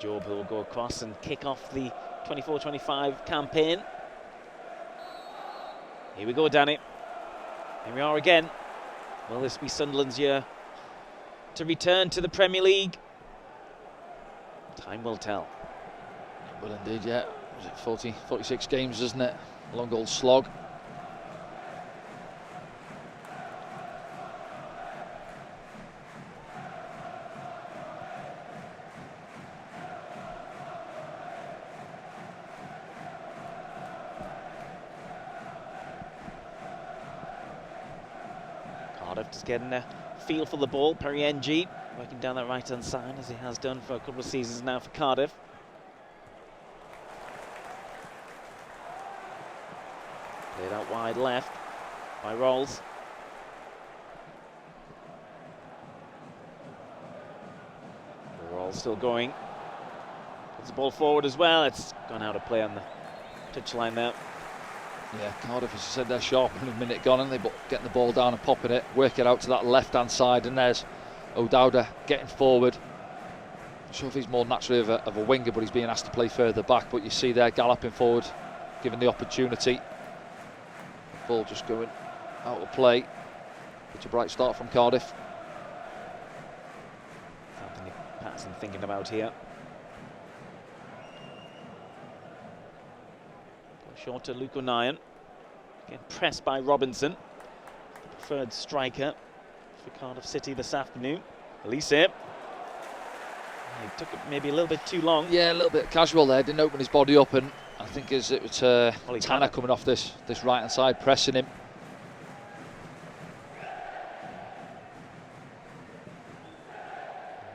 Job, who will go across and kick off the 24-25 campaign. Here we go, Danny. Here we are again. Will this be Sunderland's year to return to the Premier League? Time will tell. It will indeed, yeah. Was it 46 games, isn't it? A long old slog. Cardiff just getting a feel for the ball. Perry NG working down that right-hand side as he has done for a couple of seasons now for Cardiff. Played out wide left by Rolls. Rolls still going. Puts the ball forward as well. It's gone out of play on the touchline there. Yeah, Cardiff, as I said, they're sharp in a minute gone, and they getting the ball down and popping it, work it out to that left-hand side, and there's O'Dowda getting forward. Not sure if he's more naturally of a winger, but he's being asked to play further back. But you see there galloping forward, given the opportunity. The ball just going out of play. It's a bright start from Cardiff. Something Patterson thinking about here. Short to Luke O'Nien. Again pressed by Robinson, the preferred striker for Cardiff City this afternoon. Elise. He took it maybe a little bit too long. Yeah, a little bit casual there. Didn't open his body up, and I think it was Tanner coming off this right hand side, pressing him.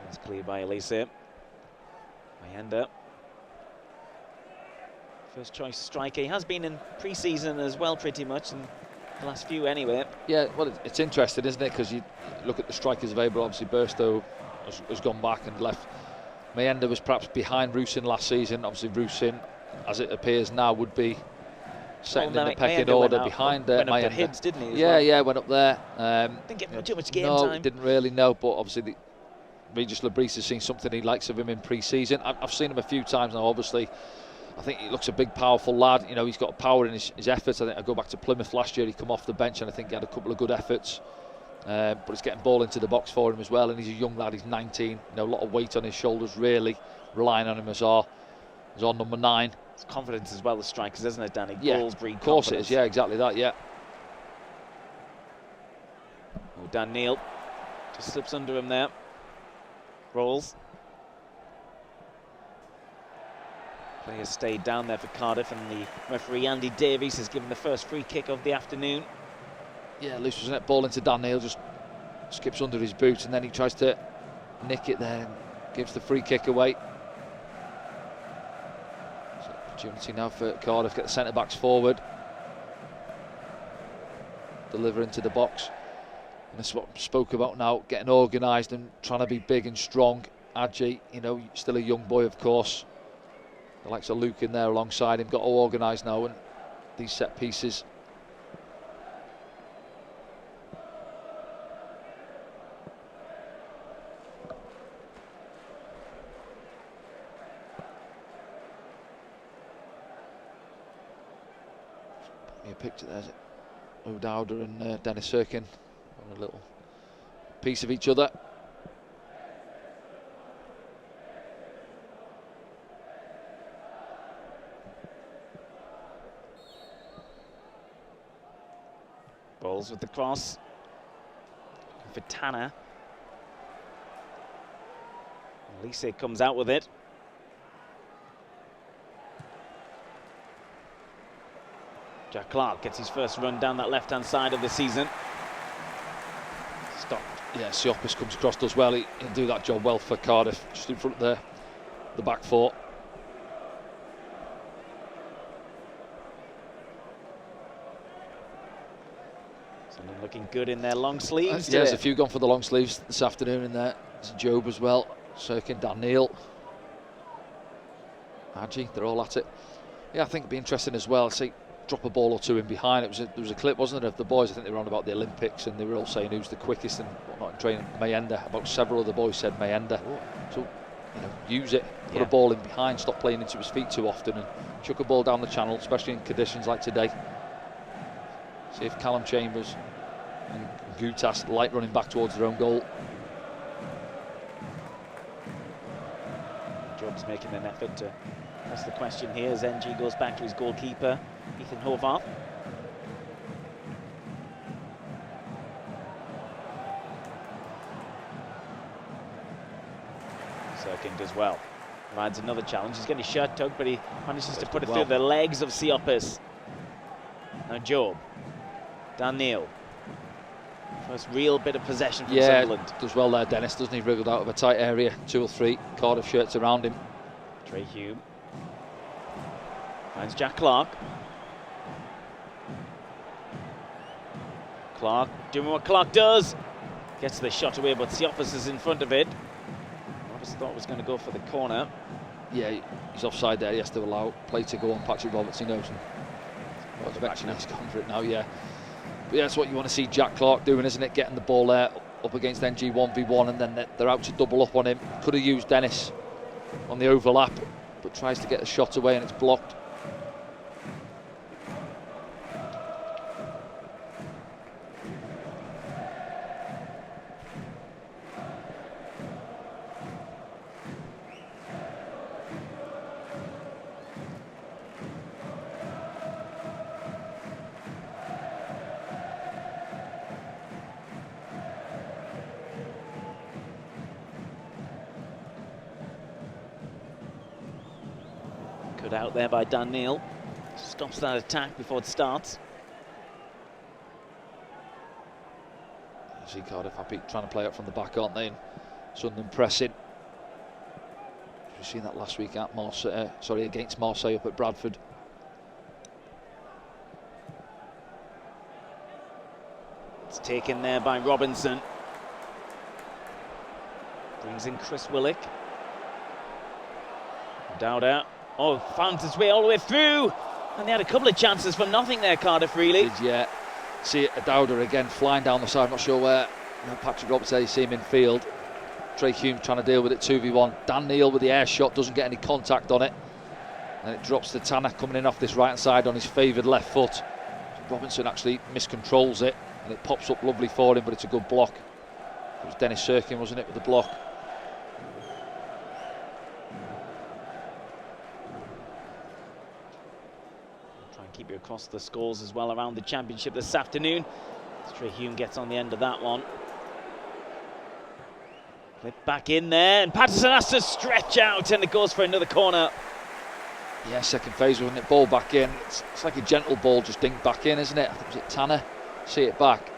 That's cleared by Elise. Mayenda. First choice striker. He has been in pre-season as well, pretty much, in the last few anyway. Yeah, well, it's interesting, isn't it? Because you look at the strikers available. Obviously, Burstow has gone back and left. Mayenda was perhaps behind Rusin last season. Obviously, Rusin, as it appears now, would be second in the pecking order behind went Mayenda. Up to Hibs, didn't he? Yeah, went up there. Didn't get too much game time. No, didn't really know. But obviously, Regis Labrise has seen something he likes of him in pre-season. I've seen him a few times now, obviously. I think he looks a big, powerful lad. You know, he's got power in his efforts. I think I go back to Plymouth last year. He come off the bench, and I think he had a couple of good efforts. But he's getting ball into the box for him as well. And he's a young lad. He's 19. You know, a lot of weight on his shoulders. Really relying on him as our number 9. It's confidence as well, the strikers, isn't it, Danny? Yeah, Goals breed of course confidence. it is. Yeah, exactly that. Yeah. Oh, Dan Neil just slips under him there. Rolls. Players stayed down there for Cardiff, and the referee Andy Davies has given the first free kick of the afternoon. Yeah, loose was net ball into Dan Neil, just skips under his boot, and then he tries to nick it there and gives the free kick away. So opportunity now for Cardiff, get the centre backs forward, deliver into the box, and this is what I spoke about now, getting organised and trying to be big and strong. Adji, you know, still a young boy, of course. The likes of Luke in there alongside him, got all organised now, and these set pieces. Put me a picture there, is it? O'Dowda and Dennis Sirkin on a little piece of each other. Balls with the cross for Tanner. Elise comes out with it. Jack Clark gets his first run down that left-hand side of the season. Stopped. Yeah, Siopis comes across, does well. He'll do that job well for Cardiff, just in front of the back four. Looking good in their long sleeves. Yeah, there's a few gone for the long sleeves this afternoon in there. There's Job as well, Sirkin, Dan Neil, Adji, they're all at it. Yeah, I think it'd be interesting as well. See, drop a ball or two in behind. There was a clip, wasn't there, of the boys? I think they were on about the Olympics, and they were all saying who's the quickest and whatnot in training. Mayenda. About several of the boys said Mayenda. So use it, put a ball in behind, stop playing into his feet too often, and chuck a ball down the channel, especially in conditions like today. See if Callum Chambers and Gutas like running back towards their own goal. Job's making an effort to ask the question here as NG goes back to his goalkeeper, Ethan Hovarth. Sirkin does well. Provides another challenge. He's getting his shirt tugged, but he manages to put it through the legs of Siopis. Now Job. Dan Neil. First real bit of possession from Sunderland. Does well there, Dennis, doesn't he? Wriggled out of a tight area. 2 or 3 Cardiff shirts around him. Trey Hume. Finds Jack Clark. Clark doing what Clark does. Gets the shot away, but Siopis is in front of it. Roberts thought was going to go for the corner. Yeah, he's offside there. He has to allow play to go on. Patrick Roberts, he knows. Well, eventually he's gone for it now, yeah. But yeah, that's what you want to see Jack Clark doing, isn't it? Getting the ball there up against NG 1v1, and then they're out to double up on him. Could have used Dennis on the overlap, but tries to get the shot away and it's blocked. Good out there by Dan Neil. Stops that attack before it starts. I see Cardiff happy trying to play up from the back, aren't they? And Sunderland pressing. We've seen that last week at Marseille, against Marseille up at Bradford. It's taken there by Robinson. Brings in Chris Willock. Dowder. Oh, found his way all the way through. And they had a couple of chances for nothing there, Cardiff, really. Yeah. See it, Dowder again flying down the side. I'm not sure where. Patrick Roberts there, you see him in field. Trey Hume trying to deal with it 2v1. Dan Neil with the air shot, doesn't get any contact on it. And it drops to Tanner coming in off this right hand side on his favoured left foot. Robinson actually miscontrols it and it pops up lovely for him, but it's a good block. It was Dennis Sirkin, wasn't it, with the block? Keep you across the scores as well around the championship this afternoon. Trey Hume gets on the end of that one. Flip back in there, and Patterson has to stretch out, and it goes for another corner. Yeah, second phase, wasn't it? Ball back in. It's like a gentle ball just dinked back in, isn't it? I think was it Tanner? See it back.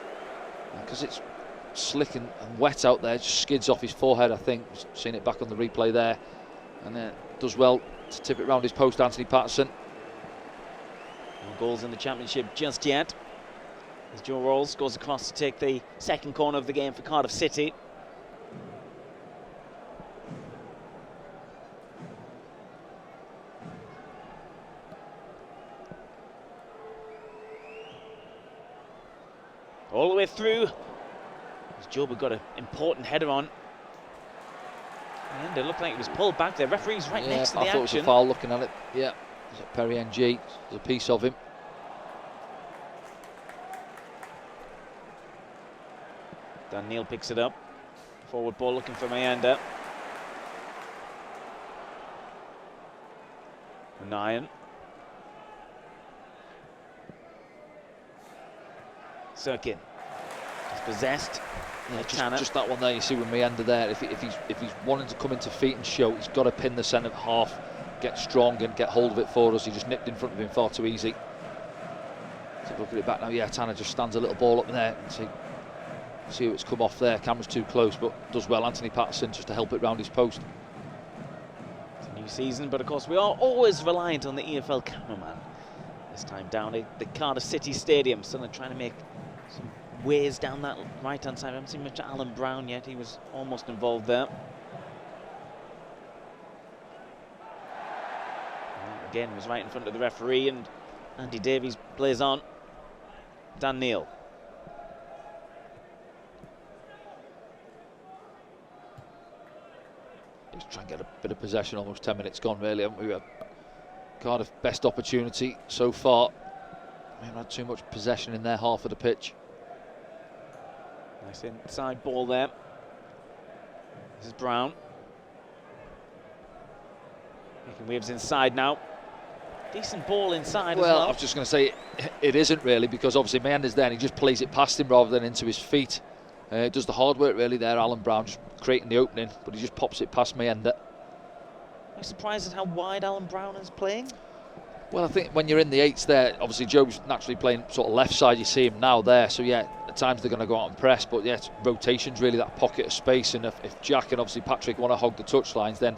Because it's slick and wet out there, it just skids off his forehead, I think. Seen it back on the replay there. And does well to tip it round his post, Anthony Patterson. No goals in the championship just yet, as Joe Rawls goes across to take the second corner of the game for Cardiff City. All the way through, as Job got an important header on. And it looked like it was pulled back. The referee's right next to the action. I thought it was a foul looking at it. Yeah. Is it Perry NG? There's a piece of him. Dan Neil picks it up. Forward ball looking for Mayenda. Nyan. Sirkin. He's possessed. Yeah, just that one there. You see with Mayenda there. If he's wanting to come into feet and show, he's got to pin the centre half. Get strong and get hold of it for us. He just nipped in front of him far too easy. So look at it back now. Yeah, Tanner just stands a little ball up there. See how it's come off there. Camera's too close, but does well. Anthony Patterson just to help it round his post. It's a new season, but of course we are always reliant on the EFL cameraman. This time down at the Cardiff City Stadium. Sunderland trying to make some ways down that right-hand side. I haven't seen much Alan Brown yet. He was almost involved there. Again, was right in front of the referee, and Andy Davies plays on. Dan Neil. Just try and get a bit of possession. Almost 10 minutes gone, really, haven't we? Cardiff best opportunity so far. We haven't had too much possession in their half of the pitch. Nice inside ball there. This is Brown. Making waves inside now. Decent ball inside as well. I was just going to say it isn't really, because obviously Meyenda's there and he just plays it past him rather than into his feet. Does the hard work really there, Alan Brown, just creating the opening, but he just pops it past Meyenda. I'm surprised at how wide Alan Brown is playing. Well, I think when you're in the eights there, obviously Joe's naturally playing sort of left side, you see him now there, so yeah, at times they're going to go out and press, but yeah, it's rotation's really that pocket of space, and if Jack and obviously Patrick want to hog the touchlines, then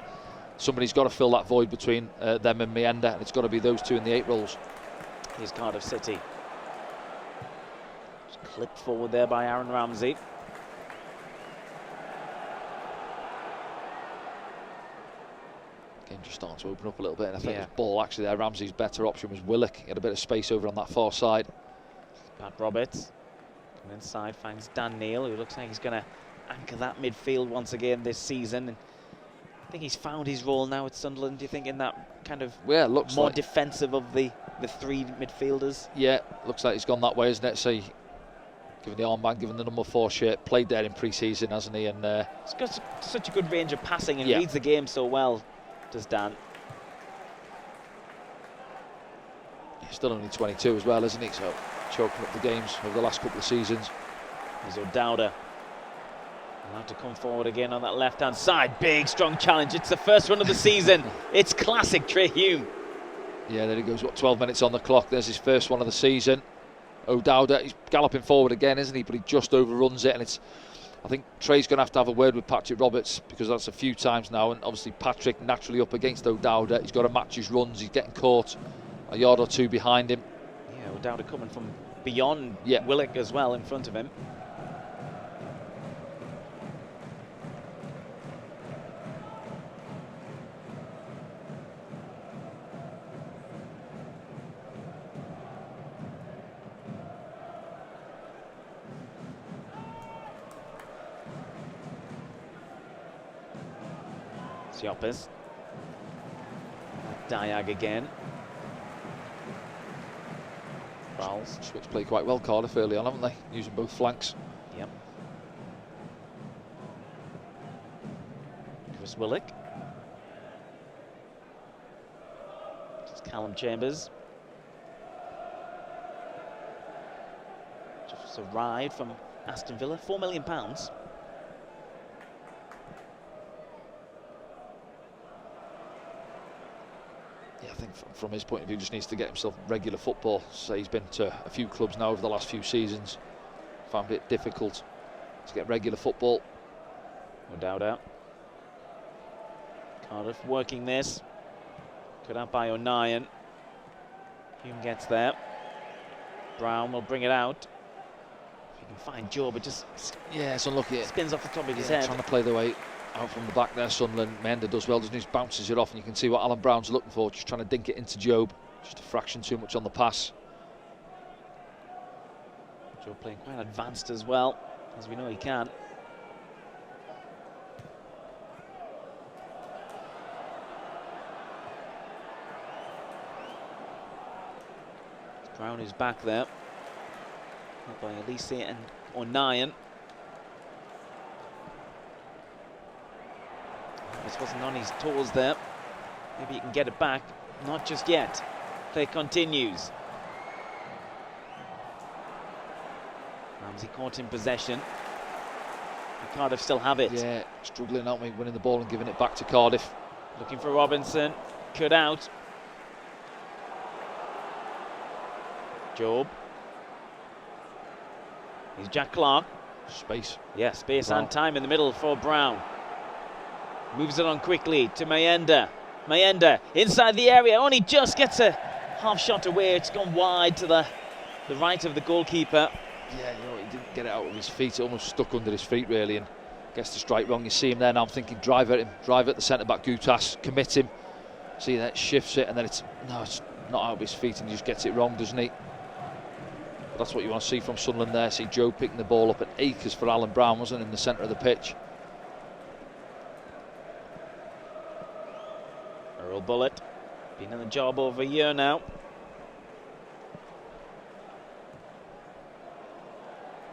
somebody's got to fill that void between them and Meyenda, and it's got to be those two in the 8 roles. Here's Cardiff City. Just clipped forward there by Aaron Ramsey. Game just starting to open up a little bit, and I think his ball actually there, Ramsey's better option was Willock. He had a bit of space over on that far side. Pat Roberts coming inside, finds Dan Neil, who looks like he's going to anchor that midfield once again this season. And I think he's found his role now at Sunderland. Do you think in that kind of looks more like defensive of the 3 midfielders? Yeah, looks like he's gone that way, isn't it? So given the armband, given the number 4 shirt, played there in pre-season, hasn't he? And he's got such a good range of passing and reads the game so well, does Dan. He's still only 22 as well, isn't he? So choking up the games over the last couple of seasons. There's O'Dowda. He'll have to come forward again on that left-hand side. Big, strong challenge. It's the first one of the season. It's classic Trey Hume. Yeah, there he goes. 12 minutes on the clock. There's his first one of the season. O'Dowda, he's galloping forward again, isn't he? But he just overruns it, and I think Trey's going to have a word with Patrick Roberts, because that's a few times now, and obviously Patrick naturally up against O'Dowda. He's got to match his runs. He's getting caught a yard or 2 behind him. Yeah, O'Dowda coming from beyond Willock as well in front of him. Siopis. Diag again. Fouls. Switch play quite well, Cardiff, early on, haven't they? Using both flanks. Yep. Chris Willock. Just Callum Chambers. Just arrived from Aston Villa, £4 million. I think from his point of view, just needs to get himself regular football. So he's been to a few clubs now over the last few seasons. Found it difficult to get regular football. No doubt out. Cardiff working this. Cut out by O'Nien. Hume gets there. Brown will bring it out. If he can find Joe, but just it's unlucky. Spins off the top of his head. Trying to play the way out from the back there. Sunderland. Meyenda does well, doesn't he? Just bounces it off, and you can see what Alan Brown's looking for, just trying to dink it into Job. Just a fraction too much on the pass. Joe playing quite advanced as well, as we know he can. Brown is back there. Not by Elise and O'Nien. This wasn't on his toes there. Maybe he can get it back. Not just yet. Play continues. Ramsey caught in possession. And Cardiff still have it. Yeah, struggling, aren't we? Winning the ball and giving it back to Cardiff. Looking for Robinson. Cut out. Job. Here's Jack Clark. Space. Yeah, space and time in the middle for Brown. Moves it on quickly to Meyenda. Meyenda inside the area. Only just gets a half shot away. It's gone wide to the right of the goalkeeper. Yeah, he didn't get it out of his feet. It almost stuck under his feet, really, and gets the strike wrong. You see him there now. I'm thinking drive at him. Drive at the centre-back, Gutas. Commit him. See that, shifts it, and then it's not out of his feet, and he just gets it wrong, doesn't he? But that's what you want to see from Sunderland there. See Joe picking the ball up at acres for Alan Brown, wasn't it, in the centre of the pitch. Earl Bullitt, been in the job over a year now.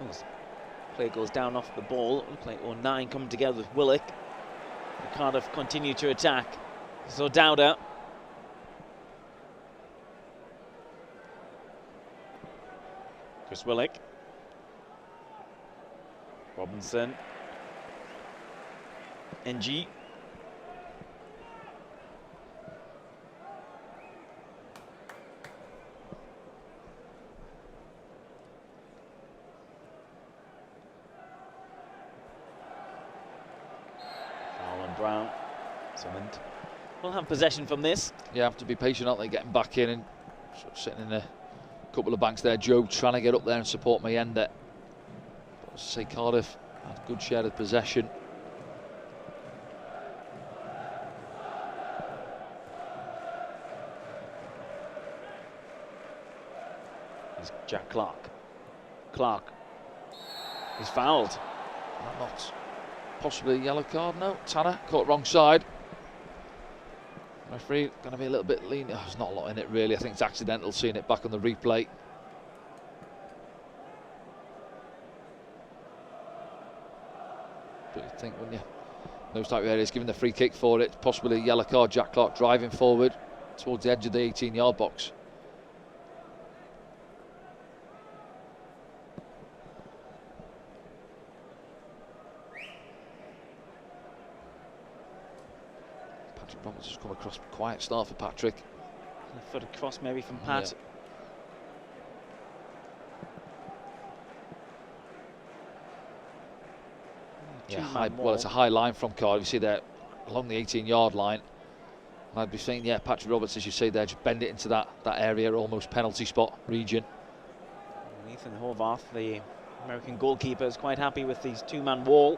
As play goes down off the ball, looks like 09 coming together with Willock. And Cardiff continue to attack. So Dowder. Chris Willock. Robinson. NG. Foul on Brown. Sunderland will have possession from this. Yeah, have to be patient, aren't they, getting back in and sort of sitting in a couple of banks there. Joe trying to get up there and support Mayenda. But as I say, Cardiff had good share of possession. Here's Jack Clark. Clark is fouled. Not possibly a yellow card, no. Tanner caught wrong side. Referee going to be a little bit lean. Oh, there's not a lot in it really. I think it's accidental seeing it back on the replay. But you think, wouldn't you? Those type of areas, giving the free kick for it, possibly a yellow card. Jack Clark driving forward towards the edge of the 18-yard box. Roberts has come across. Quiet start for Patrick. A foot across maybe from Pat. Well, it's a high line from Cardiff. You see there along the 18-yard line. I'd be saying, yeah, Patrick Roberts, as you say there, just bend it into that area, almost penalty spot region. Ethan Horvath, the American goalkeeper, is quite happy with these two-man wall.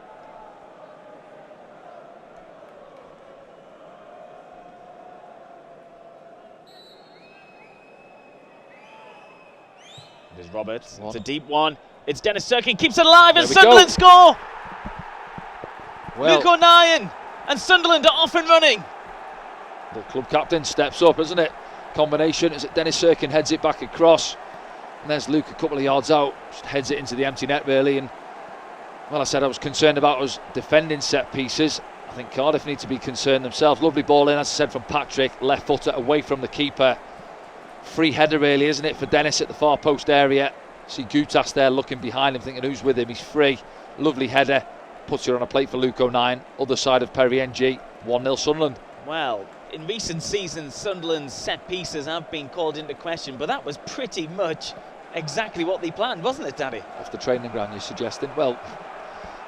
There's Roberts. It's a deep one. It's Dennis Serkin, keeps it alive, and Sunderland score! Luke O'Nien and Sunderland are off and running. The club captain steps up, isn't it? Combination, is it Dennis Serkin heads it back across. And there's Luke a couple of yards out, just heads it into the empty net really. And well, I said I was concerned about us defending set pieces. I think Cardiff need to be concerned themselves. Lovely ball in, as I said, from Patrick, left footer away from the keeper. Free header really, isn't it, for Dennis at the far post area. See Gutas there looking behind him, thinking who's with him. He's free. Lovely header, puts it on a plate for Luke O'Nien. Other side of Perry NG, 1-0 Sunderland. Well, in recent seasons, Sunderland's set pieces have been called into question, but that was pretty much exactly what they planned, wasn't it, Daddy? Off the training ground, you're suggesting? Well,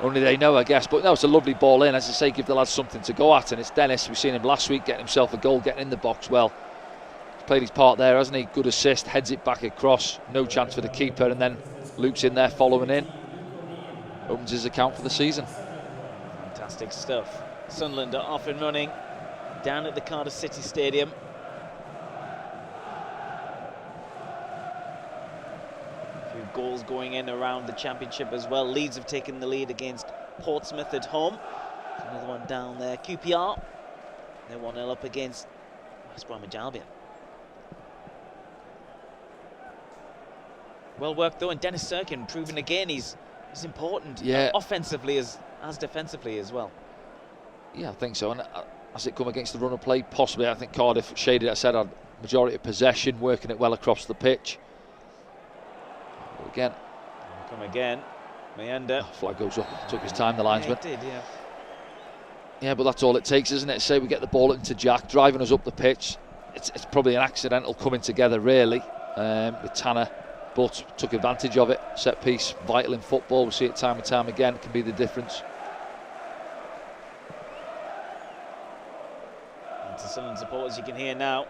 only they know, I guess. But no, it's a lovely ball in. As I say, give the lads something to go at. And it's Dennis. We've seen him last week getting himself a goal, getting in the box well. Played his part there, hasn't he? Good assist, heads it back across. No chance for the keeper, and then Luke's in there following in. Opens his account for the season. Fantastic stuff. Sunderland are off and running down at the Cardiff City Stadium. A few goals going in around the Championship as well. Leeds have taken the lead against Portsmouth at home. Another one down there. QPR, they're 1-0 up against West Bromwich Albion. Well worked though, and Dennis Serkin proving again he's important, offensively as defensively as well. Yeah, I think so. And as it come against the run of play, possibly, I think Cardiff shaded, I said, had majority of possession, working it well across the pitch. But again. Come again. Mayenda. Flag goes up. Took his time, the linesman. Yeah, it did, yeah. Yeah, but that's all it takes, isn't it? Say we get the ball into Jack, driving us up the pitch. It's probably an accidental coming together, really, with Tanner. But took advantage of it. Set piece, vital in football. We see it time and time again. It can be the difference. And to Sunderland supporters, you can hear now.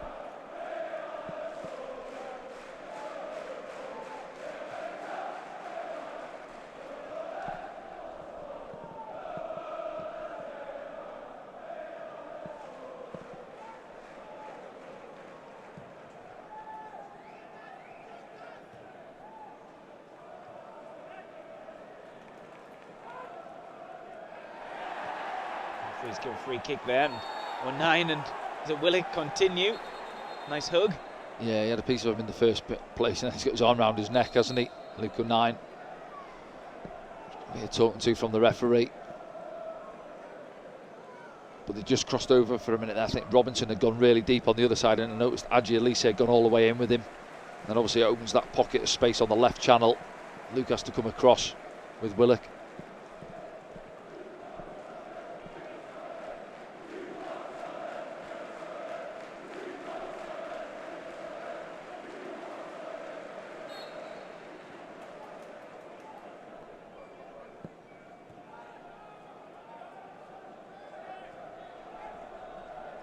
He's given a free kick there, and O'Nien and Does it Willock continue? Nice hug. Yeah, he had a piece of him in the first place, and he's got his arm around his neck, hasn't he? Luca 9. Here talking to from the referee. But they just crossed over for a minute. I think Robinson had gone really deep on the other side, and I noticed Adji Elise had gone all the way in with him. And then obviously it opens that pocket of space on the left channel. Luke has to come across with Willock.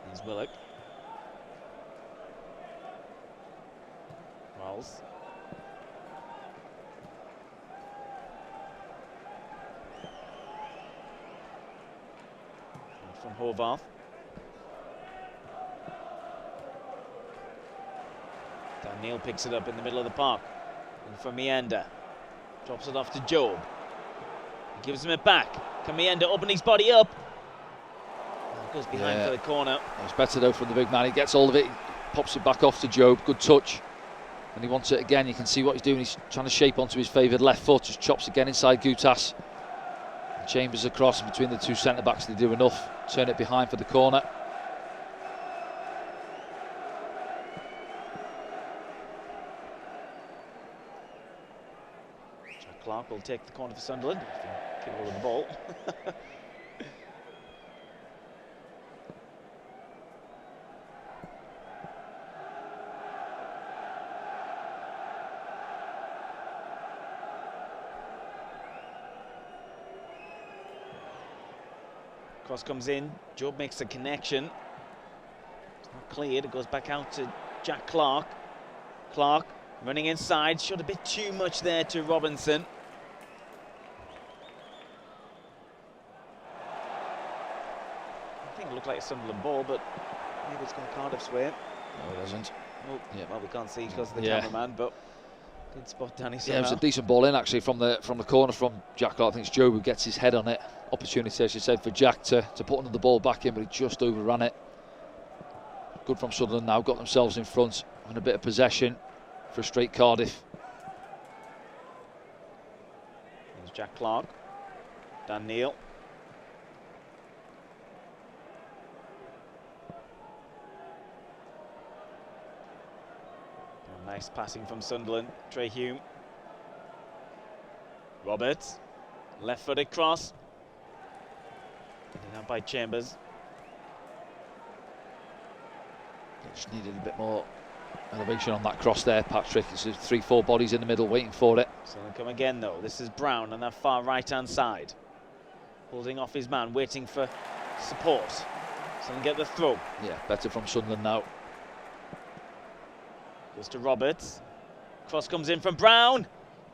Here's Willock. Wells. From Horvath. Dan Neil picks it up in the middle of the park. And from Meander. Drops it off to Job. He gives him it back. Can Meander open his body up? Goes behind for the corner. It's better though from the big man. He gets hold of it, he pops it back off to Job. Good touch. And he wants it again. You can see what he's doing. He's trying to shape onto his favoured left foot. Just chops again inside Gutas. And Chambers across between the two centre backs. They do enough. Turn it behind for the corner. Jack Clark will take the corner for Sunderland. Keep hold of the ball. Cross comes in, Job makes a connection. It's not cleared, it goes back out to Jack Clark. Clark running inside, shot a bit too much there to Robinson. I think it looked like a Sunderland ball, but maybe it's gone Cardiff's way. No, it hasn't. Oh, yeah. Well, we can't see because of the cameraman, but did spot Danny somehow. Yeah, it was a decent ball in actually from the corner from Jack Clark. I think it's Joe who gets his head on it. Opportunity, as you said, for Jack to put another ball back in, but he just overran it. Good from Sunderland now, got themselves in front, having a bit of possession. Frustrate Cardiff. There's Jack Clark. Dan Neil. Nice passing from Sunderland. Trey Hume. Roberts. Left-footed cross. Out by Chambers. Just needed a bit more elevation on that cross there, Patrick. There's 3-4 bodies in the middle waiting for it. So they come again though. This is Brown on that far right-hand side. Holding off his man, waiting for support. So they get the throw. Yeah, better from Sunderland now. Goes to Roberts. Cross comes in from Brown.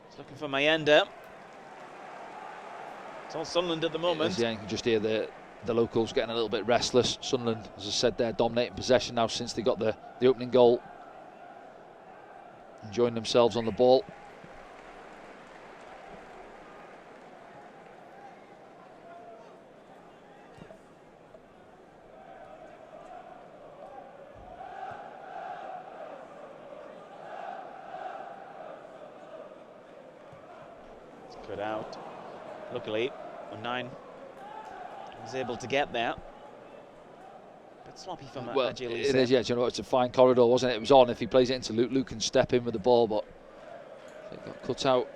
He's looking for Mayenda. It's all Sunderland at the moment. Yeah, you can just hear the locals getting a little bit restless. Sunderland, as I said, they're dominating possession now since they got the opening goal. Enjoying themselves on the ball. It's cut out. Luckily, 9 was able to get there. Bit sloppy from Adji Elise. It is, yeah. Do you know what? It's a fine corridor, wasn't it? It was on. If he plays it into Luke, Luke can step in with the ball, but it got cut out.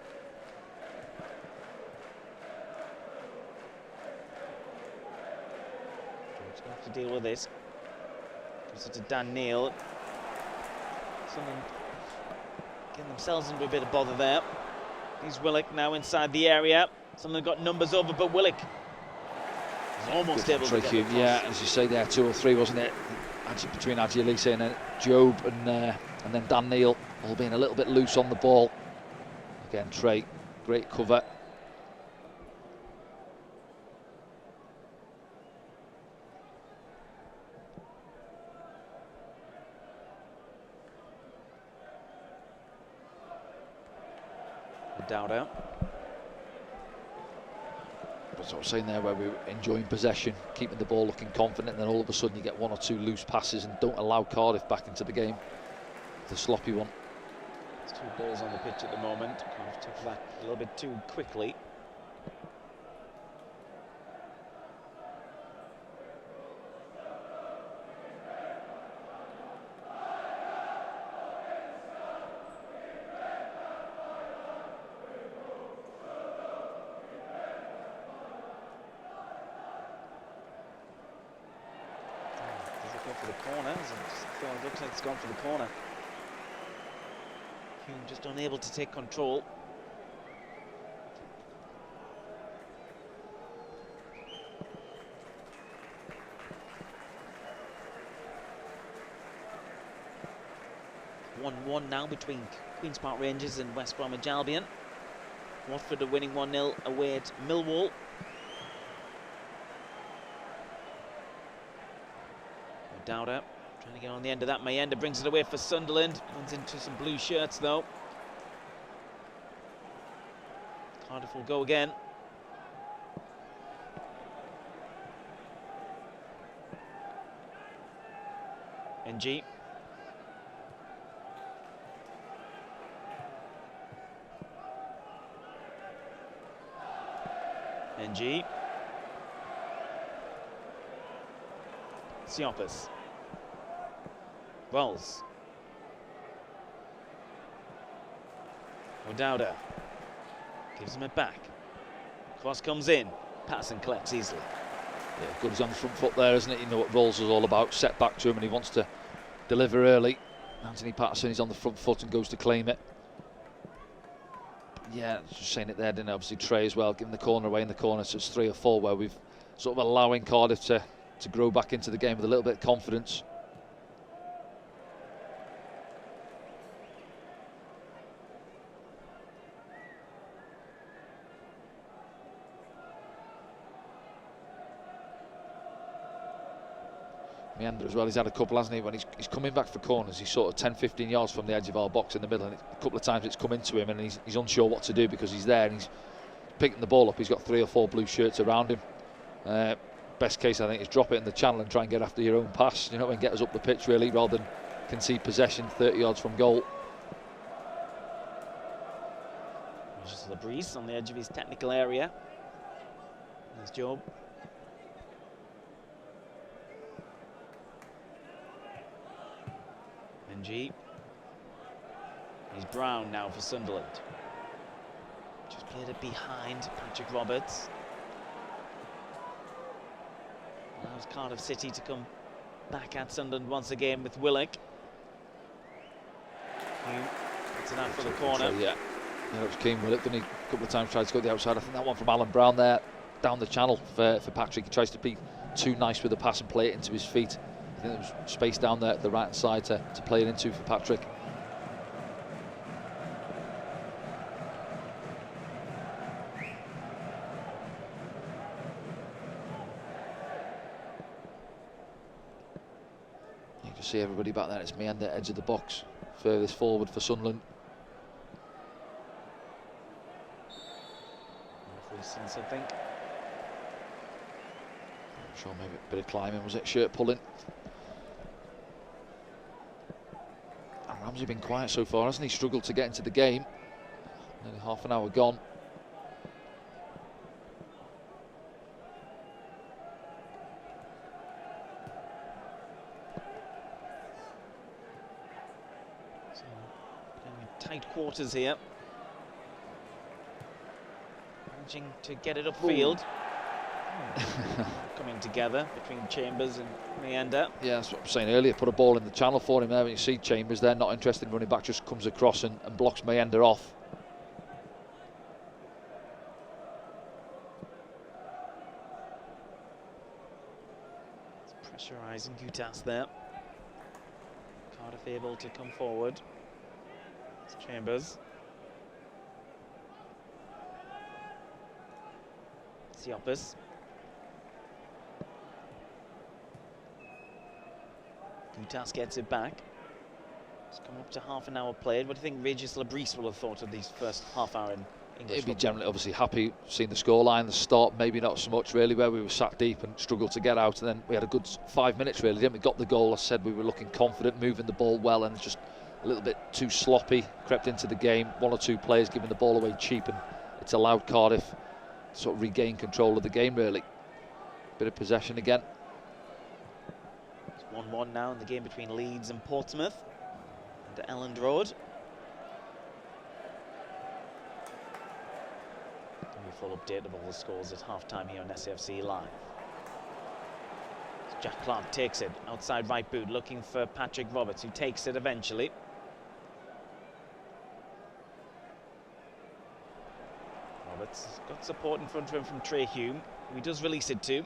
He's going to have to deal with this. Gives it to Dan Neil. Someone getting themselves into a bit of bother there. Here's Willock now inside the area. Someone got numbers over, but Willock is almost able to get the cross. Yeah, as you say there, 2 or 3, wasn't it? Between Adji Elise and Job, and then Dan Neil, all being a little bit loose on the ball. Again, Trey, great cover. Dowder. as I was saying there, where we were enjoying possession, keeping the ball, looking confident, and then all of a sudden you get one or two loose passes and don't allow Cardiff back into the game. The sloppy one. There's 2 balls on the pitch at the moment. Cardiff took that a little bit too quickly. Does it go for the corner? It looks like it's gone for the corner. Hume just unable to take control. (1-1) now between Queen's Park Rangers and West Bromwich Albion. Watford are winning 1-0 away at Millwall. Dowder trying to get on the end of that. Mayenda brings it away for Sunderland. Runs into some blue shirts though. Cardiff will go again. NG. NG. Siopis. Wells. O'Dowda gives him it back. Cross comes in. Patterson collects easily. Yeah, good, he's on the front foot there, isn't it? You know what Rolls is all about. Set back to him and he wants to deliver early. Anthony Patterson is on the front foot and goes to claim it. Yeah, just saying it there, didn't I? Obviously Trey as well, giving the corner away in the corner. So it's 3 or 4 where we've sort of allowing Cardiff to grow back into the game with a little bit of confidence. Meander as well, he's had a couple, hasn't he? When he's coming back for corners, he's sort of 10-15 yards from the edge of our box in the middle, and a couple of times it's come into him and he's unsure what to do because he's there and he's picking the ball up. He's got 3 or 4 blue shirts around him. Best case, I think, is drop it in the channel and try and get after your own pass, you know, and get us up the pitch really, rather than concede possession 30 yards from goal. Just Labrise on the edge of his technical area. Nice job. NG. He's Brown now for Sunderland. Just played it behind Patrick Roberts. Allows Cardiff City to come back at Sunderland once again with Willock. Hume puts it out for the corner. So, yeah, that was Keane Willock, didn't he? A couple of times tried to go the outside. I think that one from Alan Brown there, down the channel for Patrick. He tries to be too nice with the pass and play it into his feet. I think there was space down there at the right hand side to play it into for Patrick. You can see everybody back there. It's Meander, edge of the box, furthest forward for Sunderland. Since I think. I'm sure maybe a bit of climbing, was it? Shirt pulling. And Ramsey been quiet so far, hasn't he? Struggled to get into the game. Nearly half an hour gone. So, tight quarters here. Managing to get it upfield. Coming together between Chambers and Meander. Yeah, that's what I'm saying earlier. Put a ball in the channel for him there. When you see Chambers there, not interested in running back, just comes across and blocks Meander off. It's pressurising Gutas there. Cardiff able to come forward. It's Chambers. Siopis. Gutas gets it back. It's come up to half an hour played. What do you think Regis Labrise will have thought of these first half hour in English He'd be football. generally obviously happy seeing the scoreline, the start, maybe not so much really, where we were sat deep and struggled to get out, and then we had a good 5 minutes really, didn't we? Got the goal, I said we were looking confident, moving the ball well, and just a little bit too sloppy, crept into the game, 1 or 2 players giving the ball away cheap, and it's allowed Cardiff to sort of regain control of the game really. Bit of possession again. It's 1-1 now in the game between Leeds and Portsmouth and Elland Road. Full update of all the scores at half-time here on SAFC Live. Jack Clark takes it outside right boot, looking for Patrick Roberts, who takes it eventually. Roberts got support in front of him from Trey Hume, who he does release it to.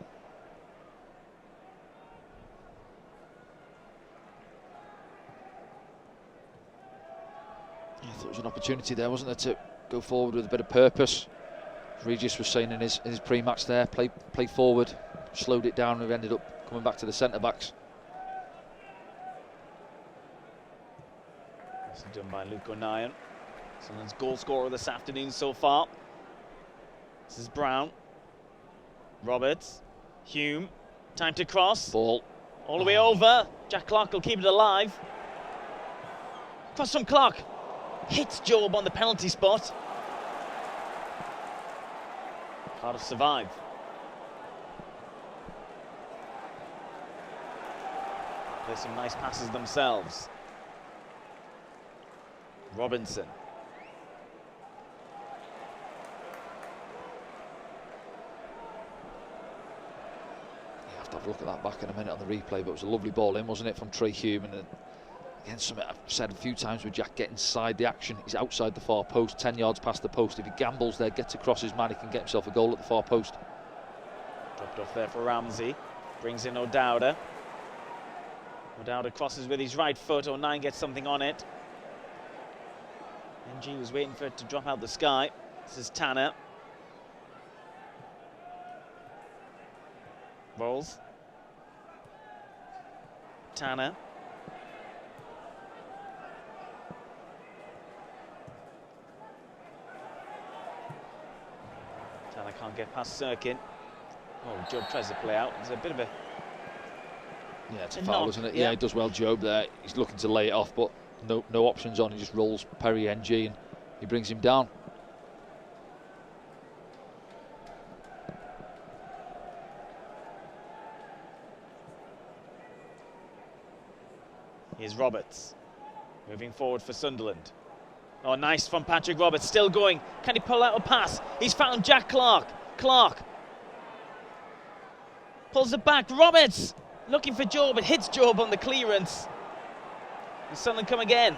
I thought it was an opportunity there, wasn't there, to go forward with a bit of purpose. Regis was saying in his pre-match there, play forward, slowed it down, and we ended up coming back to the centre-backs. This is done by Luke O'Neill, Sunderland's goal scorer this afternoon so far. This is Brown, Roberts, Hume, time to cross. Ball. All the way over, Jack Clark will keep it alive. Cross from Clark, hits Job on the penalty spot. Cardiff survive. Play some nice passes themselves. Robinson. You have to have a look at that back in a minute on the replay, but it was a lovely ball in, wasn't it, from Trey Hume? And again, something I've said a few times with Jack, get inside the action. He's outside the far post, 10 yards past the post. If he gambles there, gets across his man, he can get himself a goal at the far post. Dropped off there for Ramsey. Brings in O'Dowda. O'Dowda crosses with his right foot. O'Neill gets something on it. NG was waiting for it to drop out the sky. This is Tanner. Rolls. Tanner. Tanner can't get past Sirkin. Oh, Job tries to play out. There's a bit of a... Yeah, it's a foul, knock, isn't it? yeah. Yeah, he does well, Job, there. He's looking to lay it off, but no options on. He just rolls Perry NG and he brings him down. Here's Roberts, moving forward for Sunderland. Oh, nice from Patrick Roberts, still going. Can he pull out a pass? He's found Jack Clark. Clark pulls it back. Roberts looking for Job. It hits Job on the clearance. And Sunderland come again.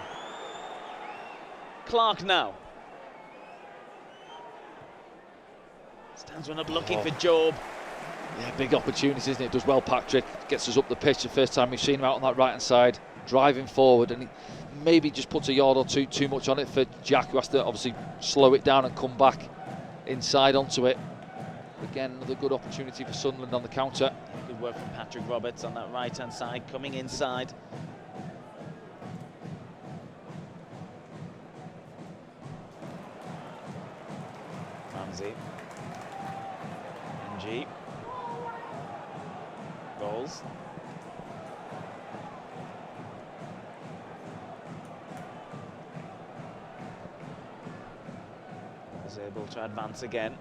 Clark now. Stands one up looking for Job. Yeah, big opportunity, isn't it? Does well, Patrick. Gets us up the pitch. The first time we've seen him out on that right-hand side, driving forward, and he maybe just puts a yard or two too much on it for Jack, who has to obviously slow it down and come back inside onto it. Again, another good opportunity for Sunderland on the counter. Good work from Patrick Roberts on that right-hand side, coming inside. Ramsey. NG. Rolls. Was able to advance again.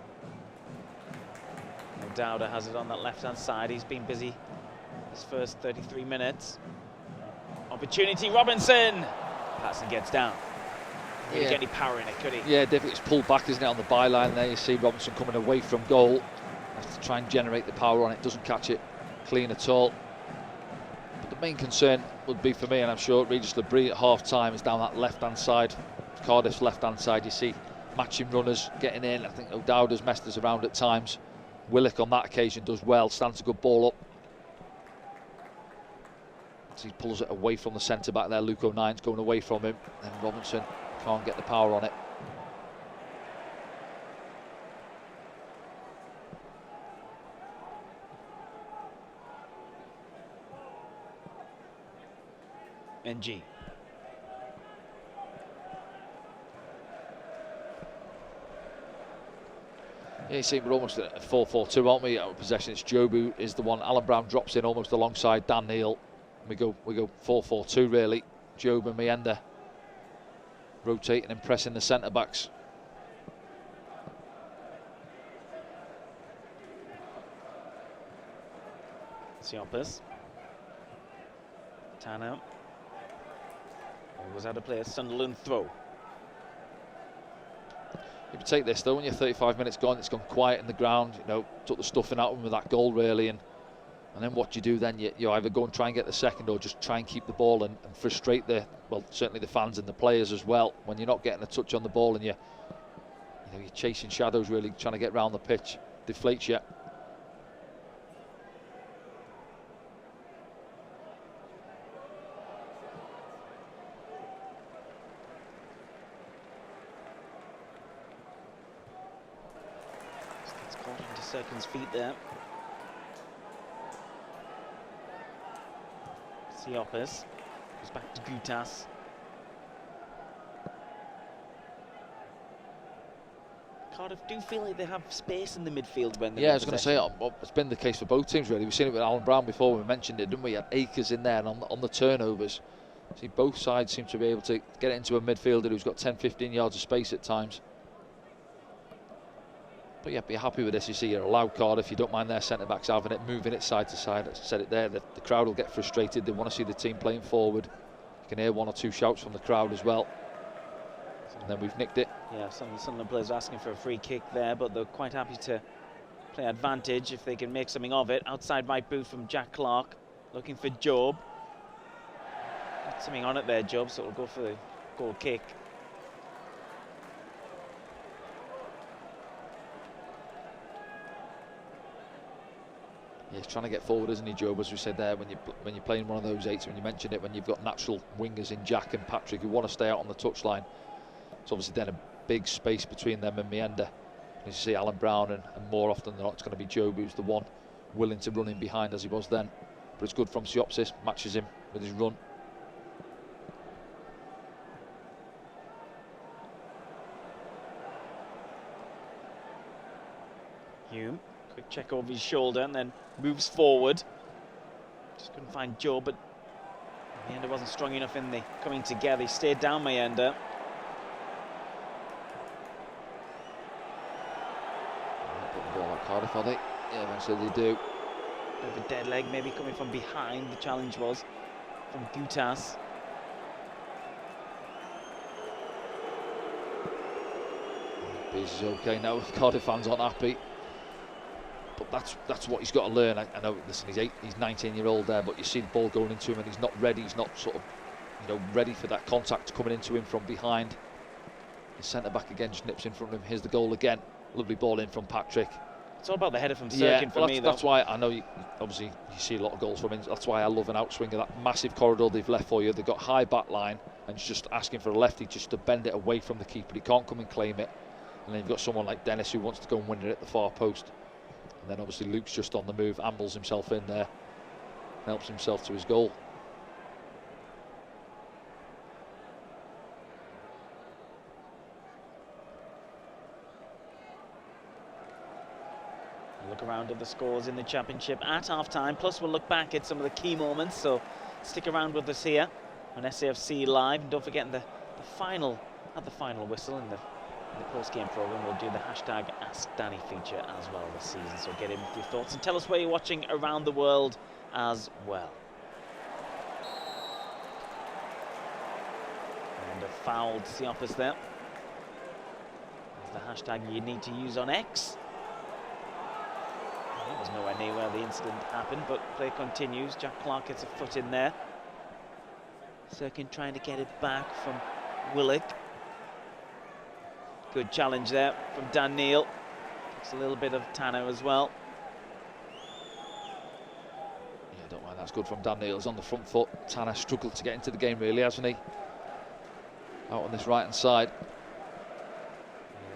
O'Dowda has it on that left-hand side. He's been busy his first 33 minutes. Opportunity, Robinson! Patson gets down. Didn't get any power in it, could he? Yeah, difficult. It's pulled back, isn't it, on the byline there. You see Robinson coming away from goal. Has to try and generate the power on it. Doesn't catch it clean at all. But the main concern would be for me, and I'm sure Regis Labrie at half-time, is down that left-hand side. Cardiff's left-hand side, you see matching runners getting in. I think O'Dowda's messed us around at times. Willock on that occasion does well, stands a good ball up. So he pulls it away from the centre-back there. Luke O'Nine's going away from him. And Robinson can't get the power on it. NG. Yeah, you see, we're almost at a 4-4-2, aren't we? Out of possession, it's Job who is the one. Alan Brown drops in almost alongside Dan Neil. We go 4-4-2 really. Job and Mienda rotating and pressing the centre backs. Siopis. Tanner. Always out of play. Sunderland throw. You can take this though, when you're 35 minutes gone, it's gone quiet in the ground, you know, took the stuffing out of them with that goal really, and then what do you do then? You either go and try and get the second or just try and keep the ball and frustrate certainly the fans and the players as well. When you're not getting a touch on the ball and you're chasing shadows really, trying to get round the pitch, deflates you. Serkin's feet there. Siopis goes back to Gutas. Cardiff do feel like they have space in the midfield when they're I was going to say, it's been the case for both teams really. We've seen it with Alan Brown before, we mentioned it, didn't we? Had acres in there, and on the turnovers, see both sides seem to be able to get it into a midfielder who's got 10-15 yards of space at times. But yeah, be happy with this. You see, you're allowed Cardiff. You don't mind their centre-backs having it, moving it side to side. I said it there, the crowd will get frustrated. They want to see the team playing forward. You can hear one or two shouts from the crowd as well. And then we've nicked it. Yeah, some of the Sunderland players asking for a free kick there, but they're quite happy to play advantage if they can make something of it. Outside right boot from Jack Clark, looking for Job. Got something on it there, Job, so it'll go for the goal kick. Yeah, he's trying to get forward, isn't he, Job? As we said there, when you're playing one of those eights, when you mentioned it, when you've got natural wingers in Jack and Patrick who want to stay out on the touchline, it's obviously then a big space between them and Mienda. And you see Alan Brown, and more often than not, it's going to be Job who's the one willing to run in behind as he was then. But it's good from Siopsis, matches him with his run. Hume, quick check over his shoulder and then moves forward. Just couldn't find Joe, but Mienda wasn't strong enough in the coming together. He stayed down, Mienda. Putting the ball at Cardiff, are they? Yeah, eventually they do. Bit of a dead leg, maybe coming from behind. The challenge was from Gutas. Bees is okay now. Cardiff fans aren't happy. But that's what he's got to learn. I know, listen, he's 19-year-old there, but you see the ball going into him and he's not ready. He's not sort of, ready for that contact coming into him from behind. The centre-back again just nips in front of him. Here's the goal again. Lovely ball in from Patrick. It's all about the header from Serkin for me, though. That's why I know, obviously, you see a lot of goals from him. That's why I love an outswinger, that massive corridor they've left for you. They've got high back line and it's just asking for a lefty just to bend it away from the keeper. He can't come and claim it. And then you've got someone like Dennis who wants to go and win it at the far post. And then obviously Luke's just on the move, ambles himself in there, helps himself to his goal. Look around at the scores in the Championship at half-time, plus we'll look back at some of the key moments, so stick around with us here on SAFC Live. And don't forget the final whistle in the post-game programme, we'll do the hashtag Ask Danny feature as well this season, so get in with your thoughts and tell us where you're watching around the world as well. And a fouled Siopis there. That's the hashtag you need to use on X. That was nowhere near where the incident happened, but play continues. Jack Clark gets a foot in there. Serkin trying to get it back from Willock. Good challenge there from Dan Neil. Takes a little bit of Tanner as well. Yeah, don't mind, that's good from Dan Neil. He's on the front foot. Tanner struggled to get into the game really, hasn't he? Out on this right-hand side.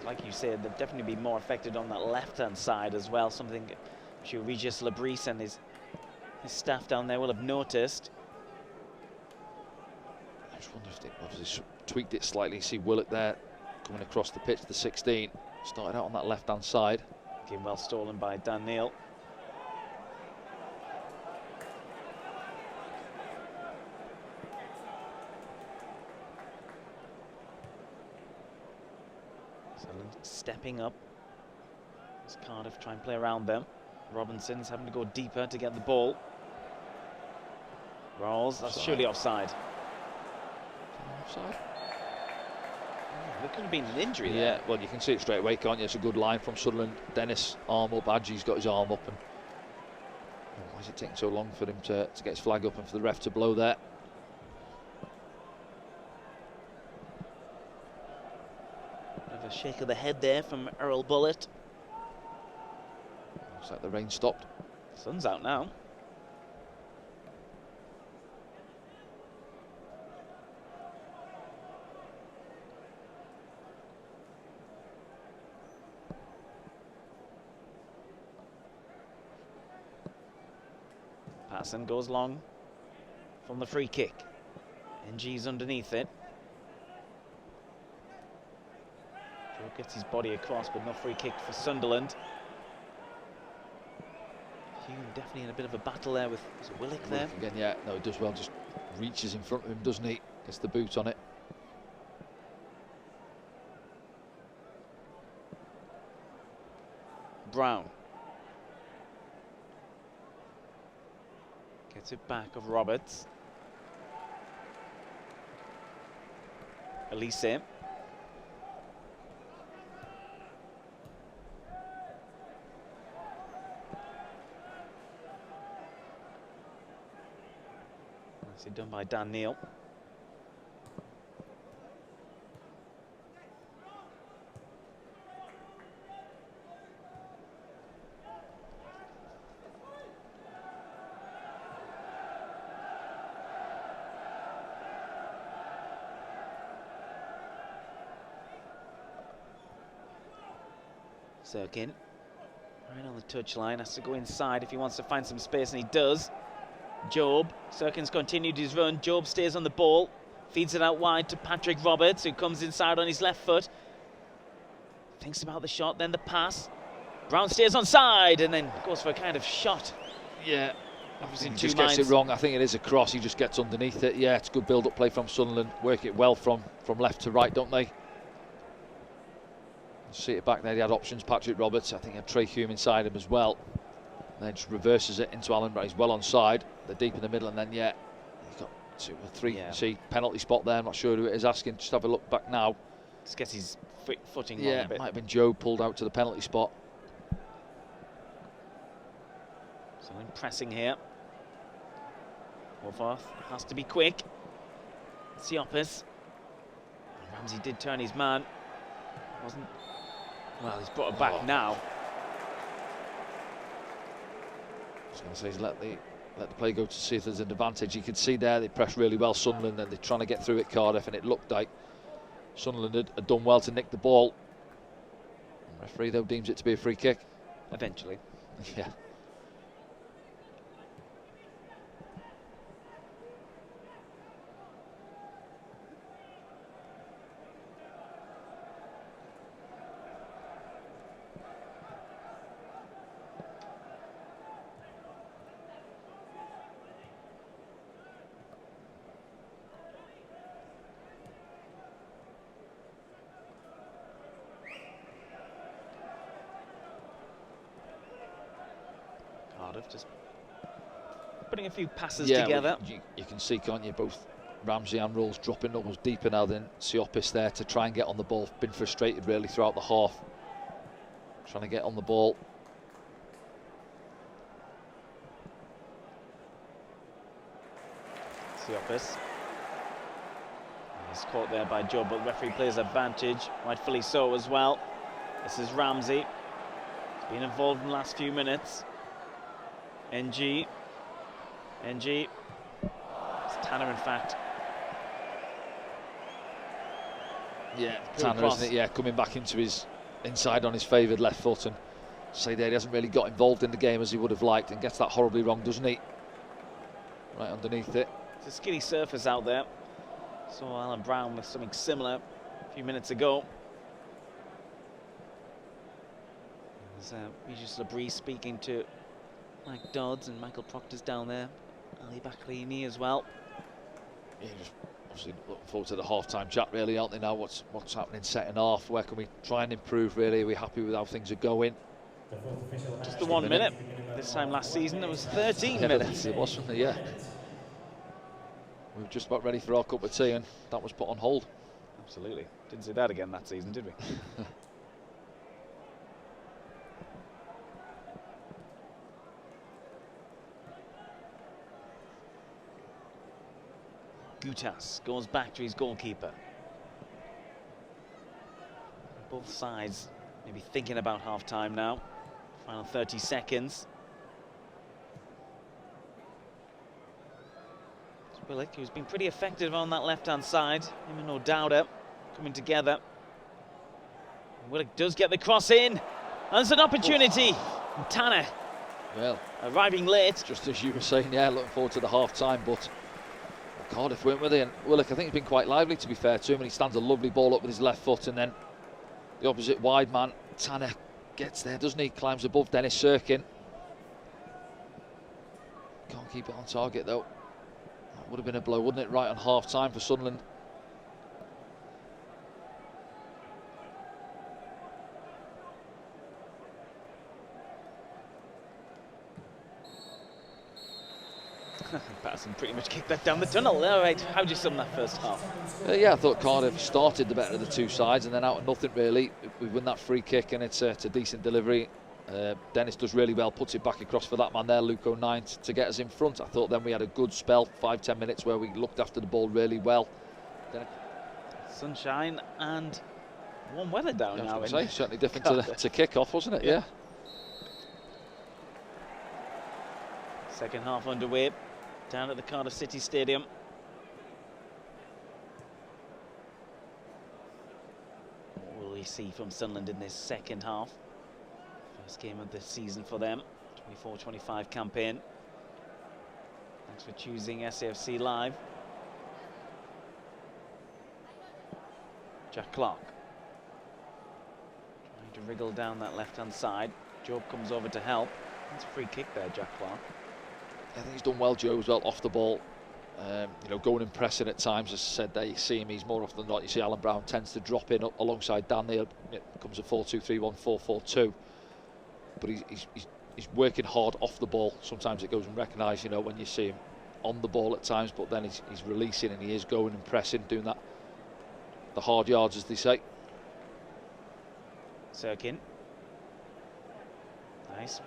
Like you said, they've definitely been more affected on that left-hand side as well. Something I'm sure Regis Labrise and his staff down there will have noticed. I just wonder if they obviously tweaked it slightly. See Willock there coming across the pitch, the 16. Started out on that left-hand side. Game well stolen by Dan Neil. Sunderland stepping up as Cardiff try and play around them. Robinson's having to go deeper to get the ball. Rolls, that's surely offside. Offside? There could have been an injury there. Yeah, well, you can see it straight away, can't you? It's a good line from Sunderland. Dennis, arm up. Adji's got his arm up. And why is it taking so long for him to get his flag up and for the ref to blow there? Bit of a shake of the head there from Earl Bullitt. Looks like the rain stopped. Sun's out now. Passon goes long from the free kick. NG's underneath it. Joe gets his body across, but no free kick for Sunderland. Hume definitely in a bit of a battle there with Willock there. Again, yeah, no, he does well, just reaches in front of him, doesn't he? Gets the boot on it. Brown. Gets it back of Roberts. Elise. Nicely done by Dan Neil. Sirkin, right on the touchline, has to go inside if he wants to find some space, and he does. Job, Sirkin's continued his run. Job stays on the ball, feeds it out wide to Patrick Roberts, who comes inside on his left foot. Thinks about the shot, then the pass. Brown stays on side and then goes for a kind of shot. Yeah, Obviously he two just gets minds. it wrong. I think it is a cross. He just gets underneath it. Yeah, it's good build-up play from Sunderland. Work it well from left to right, don't they? See it back there. He had options. Patrick Roberts. I think he had Trey Hume inside him as well. And then just reverses it into Allen, but he's well onside. They're deep in the middle, and then yeah, he's got 2 or 3. Yeah. See penalty spot there. I'm not sure who it is asking. Just have a look back now. Just gets his footing Yeah, wrong a bit. might have been Joe pulled out to the penalty spot. Something pressing here. Wolforth has to be quick. Siopis. Ramsey did turn his man. Wasn't. Well, he's brought it back now. I was going to say, he's let the play go to see if there's an advantage. You can see there they pressed really well, Sunderland, and they're trying to get through at Cardiff, and it looked like Sunderland had done well to nick the ball. The referee, though, deems it to be a free kick. Eventually. Yeah. Cardiff just putting a few passes Yeah, together. well, you can see, can't you, both Ramsey and Rolls dropping almost deeper now than Siopis there to try and get on the ball. Been frustrated really throughout the half, trying to get on the ball. Siopis. He's caught there by Joe, but referee plays advantage, rightfully so as well. This is Ramsey. He's been involved in the last few minutes. NG. It's Tanner, in fact. Yeah, Tanner, isn't it? Yeah, coming back into his inside on his favoured left foot, and say there he hasn't really got involved in the game as he would have liked, and gets that horribly wrong, doesn't he? Right underneath it. It's a skinny surface out there. Saw Alan Brown with something similar a few minutes ago. There's Regis Labrie speaking to Mike Dodds, and Michael Proctor's down there. Ali Bakrini as well. Yeah, just obviously looking forward to the half-time chat, really, aren't they, now? What's happening second half? Where can we try and improve, really? Are we happy with how things are going? Just the 1 minute. This time last season it was 13 minutes. It was, wasn't it? Yeah. We were just about ready for our cup of tea, and that was put on hold. Absolutely. Didn't see that again that season, did we? Gutas goes back to his goalkeeper. Both sides maybe thinking about half-time now. Final 30 seconds. It's Willock, who's been pretty effective on that left-hand side. Him and O'Dowda coming together. And Willock does get the cross in. There's an opportunity. And Tanner, well, arriving late. Just as you were saying, yeah, looking forward to the half-time, but Cardiff weren't with it. And Willock, I think, he's been quite lively, to be fair to him, and he stands a lovely ball up with his left foot, and then the opposite wide man, Tanner, gets there, doesn't he? Climbs above Dennis Sirkin. Can't keep it on target, though. That would have been a blow, wouldn't it? Right on half-time for Sunderland. Patterson pretty much kicked that down the tunnel. All right, how do you sum that first half? Yeah, I thought Cardiff started the better of the two sides, and then out of nothing, really. We win that free kick, and it's a decent delivery. Dennis does really well, puts it back across for that man there, Luke O'Nien, to get us in front. I thought then we had a good spell, 5-10 minutes, where we looked after the ball really well. Sunshine and warm weather down now. Certainly different to kick off, wasn't it? Yeah. Second half underway down at the Cardiff City Stadium. What will we see from Sunderland in this second half? First game of the season for them, 24-25 campaign. Thanks for choosing SAFC Live. Jack Clark trying to wriggle down that left-hand side. Job comes over to help. That's a free kick there, Jack Clark. I think he's done well, Joe, as well, off the ball. You know, going and pressing at times. As I said there, you see him, he's more often than not, you see Alan Brown tends to drop in alongside Dan Neil. It comes a 4-2-3-1, 4-4-2. But he's working hard off the ball. Sometimes it goes unrecognised, you know, when you see him on the ball at times, but then he's releasing and he is going and pressing, doing that, the hard yards, as they say. Sirkin. Nice.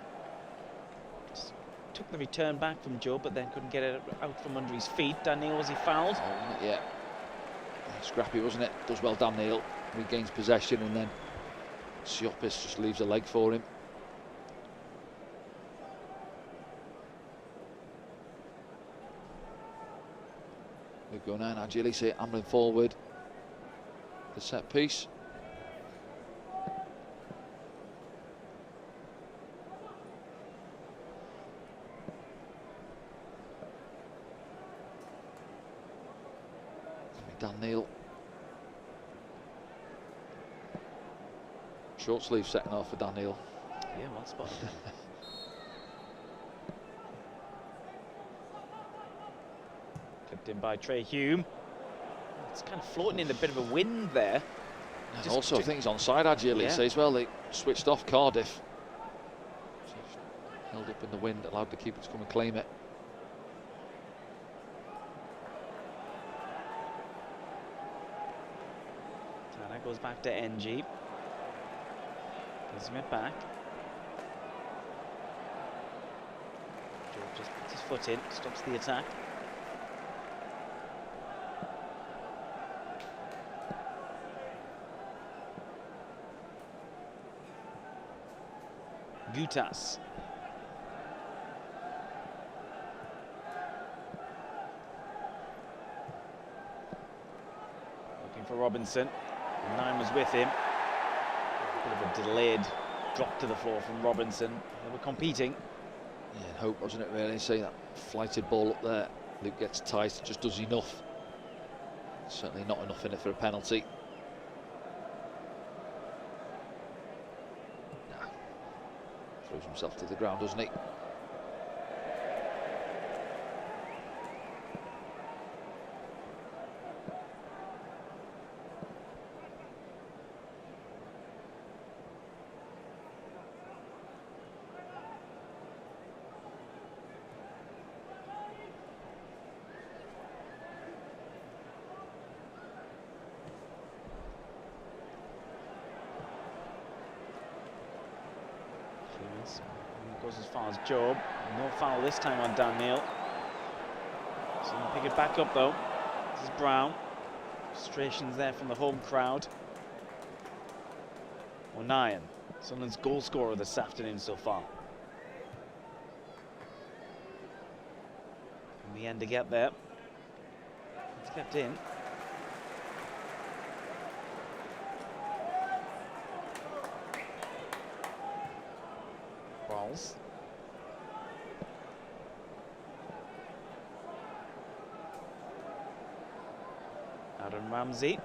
Just took the return back from Joe, but then couldn't get it out from under his feet. Dan Neil, was he fouled? Yeah. Scrappy, wasn't it? Does well, Dan Neil. Regains possession, and then Siopis just leaves a leg for him. We go now, Angelisi ambling forward. The set piece. Dan Neil. Short sleeve second half for Dan Neil. Yeah, well spotted. Clipped in by Trey Hume. It's kind of floating in a bit of a wind there. And also, I think he's onside, Angelisi, as well. They switched off Cardiff. Held up in the wind, allowed the keeper to come and claim it. Goes back to NG. Gives him it back. George just puts his foot in, stops the attack. Gutas. Looking for Robinson. Nine was with him. A bit of a delayed drop to the floor from Robinson. They were competing. Yeah, hope, wasn't it, really? See that flighted ball up there. Luke gets tight, just does enough. Certainly not enough in it for a penalty. himself to the ground, doesn't he? Goes as far as Job. No foul this time on Dan Neil. So you pick it back up though. This is Brown. Frustrations there from the home crowd. O'Nien, Sunderland's goal scorer this afternoon so far. In the end to get there. It's kept in. Balls. Aaron Ramsey.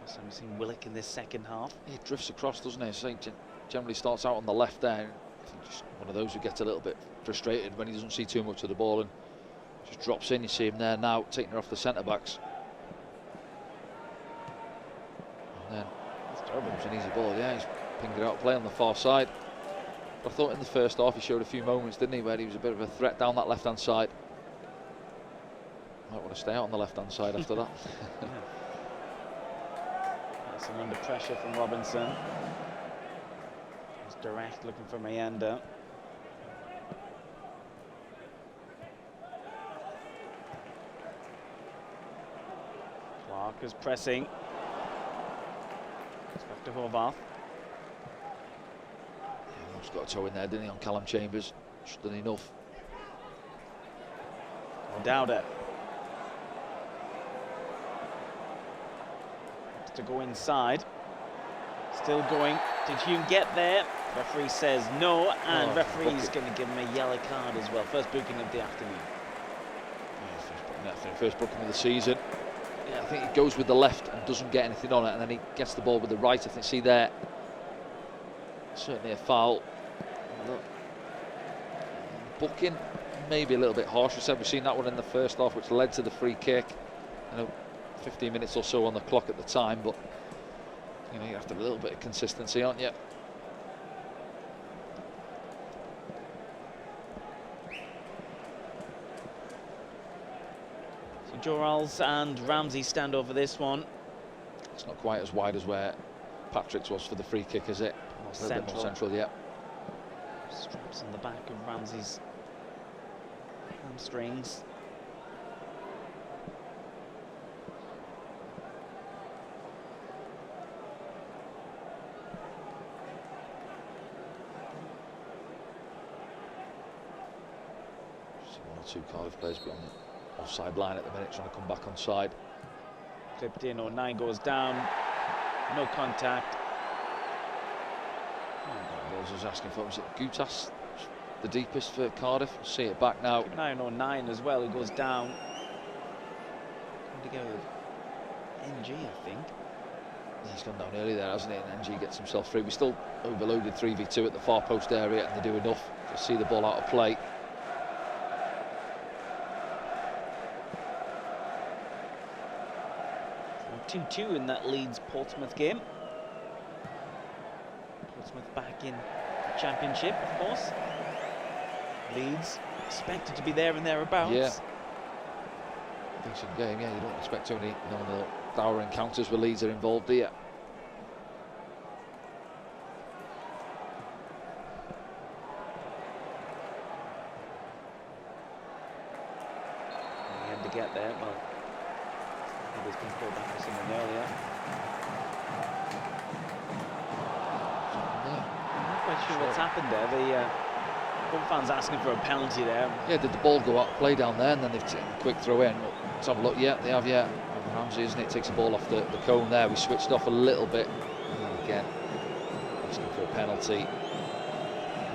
So we've seen Willock in this second half. He drifts across, doesn't he? So he generally starts out on the left there. I think just one of those who gets a little bit frustrated when he doesn't see too much of the ball and just drops in. You see him there now, taking her off the centre backs. And then it's an easy ball. Yeah, he's pinged it out, play on the far side. But I thought in the first half he showed a few moments, didn't he, where he was a bit of a threat down that left hand side. Might want to stay out on the left hand side after that. Yeah. Some under pressure from Robinson. He's direct, looking for Mayenda. Clark is pressing. It's back to Horvath. Yeah, he's got a toe in there, didn't he, on Callum Chambers? Just done enough. Dowder. To go inside. Still going. Did Hume get there? Referee says no, and referee's going to give him a yellow card as well. First booking of the afternoon. Yeah, first booking of the season. Yeah, I think he goes with the left and doesn't get anything on it, and then he gets the ball with the right. I think, see there, certainly a foul. Booking maybe a little bit harsh. We said we've seen that one in the first half, which led to the free kick. 15 minutes or so on the clock at the time, but you know, you have to have a little bit of consistency, aren't you? So Jorals and Ramsey stand over this one. It's not quite as wide as where Patrick's was for the free kick, is it? More a little bit more central, yeah. Straps on the back of Ramsey's hamstrings. Two Cardiff players on the offside line at the minute, trying to come back on side. Clipped in, O'Nien goes down, no contact. Balls was asking for, was it Gutas, the deepest for Cardiff? We'll see it back now. Keep an eye on O'Nien as well, he goes down. Coming together with NG, I think. Yeah, he's gone down early there, hasn't he? And NG gets himself through. We still overloaded 3v2 at the far post area, and they do enough to see the ball out of play. 2-2 in that Leeds-Portsmouth game. Portsmouth back in the Championship, of course. Leeds expected to be there and thereabouts. Yeah. Decent game, yeah. You don't expect too many dour encounters where Leeds are involved, do you? He had to get there. Well, he's been called back for something earlier. I'm not quite sure what's happened there. The home fans asking for a penalty there. Yeah, did the ball go out, play down there, and then they've taken a quick throw in? Well, let's have a look. Yeah, they have, yeah. Ramsey, isn't it? Takes the ball off the cone there. We switched off a little bit. And again, asking for a penalty.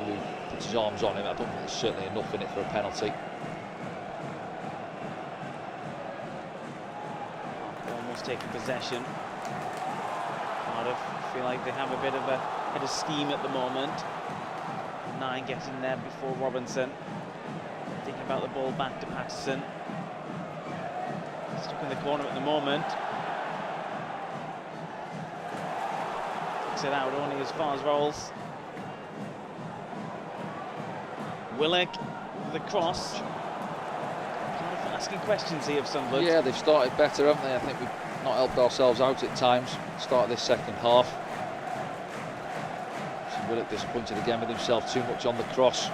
Lou puts his arms on him. I don't think there's certainly enough in it for a penalty. Almost taking possession. Cardiff feel like they have a bit of a head of steam at the moment. 9 getting there before Robinson. Thinking about the ball back to Patterson. Stuck in the corner at the moment. Takes it out only as far as rolls. Willock with the cross. Cardiff asking questions here of Sunderland. Yeah, they've started better, haven't they? I think we've not helped ourselves out at times. Start this second half. So Willock disappointed again with himself, too much on the cross.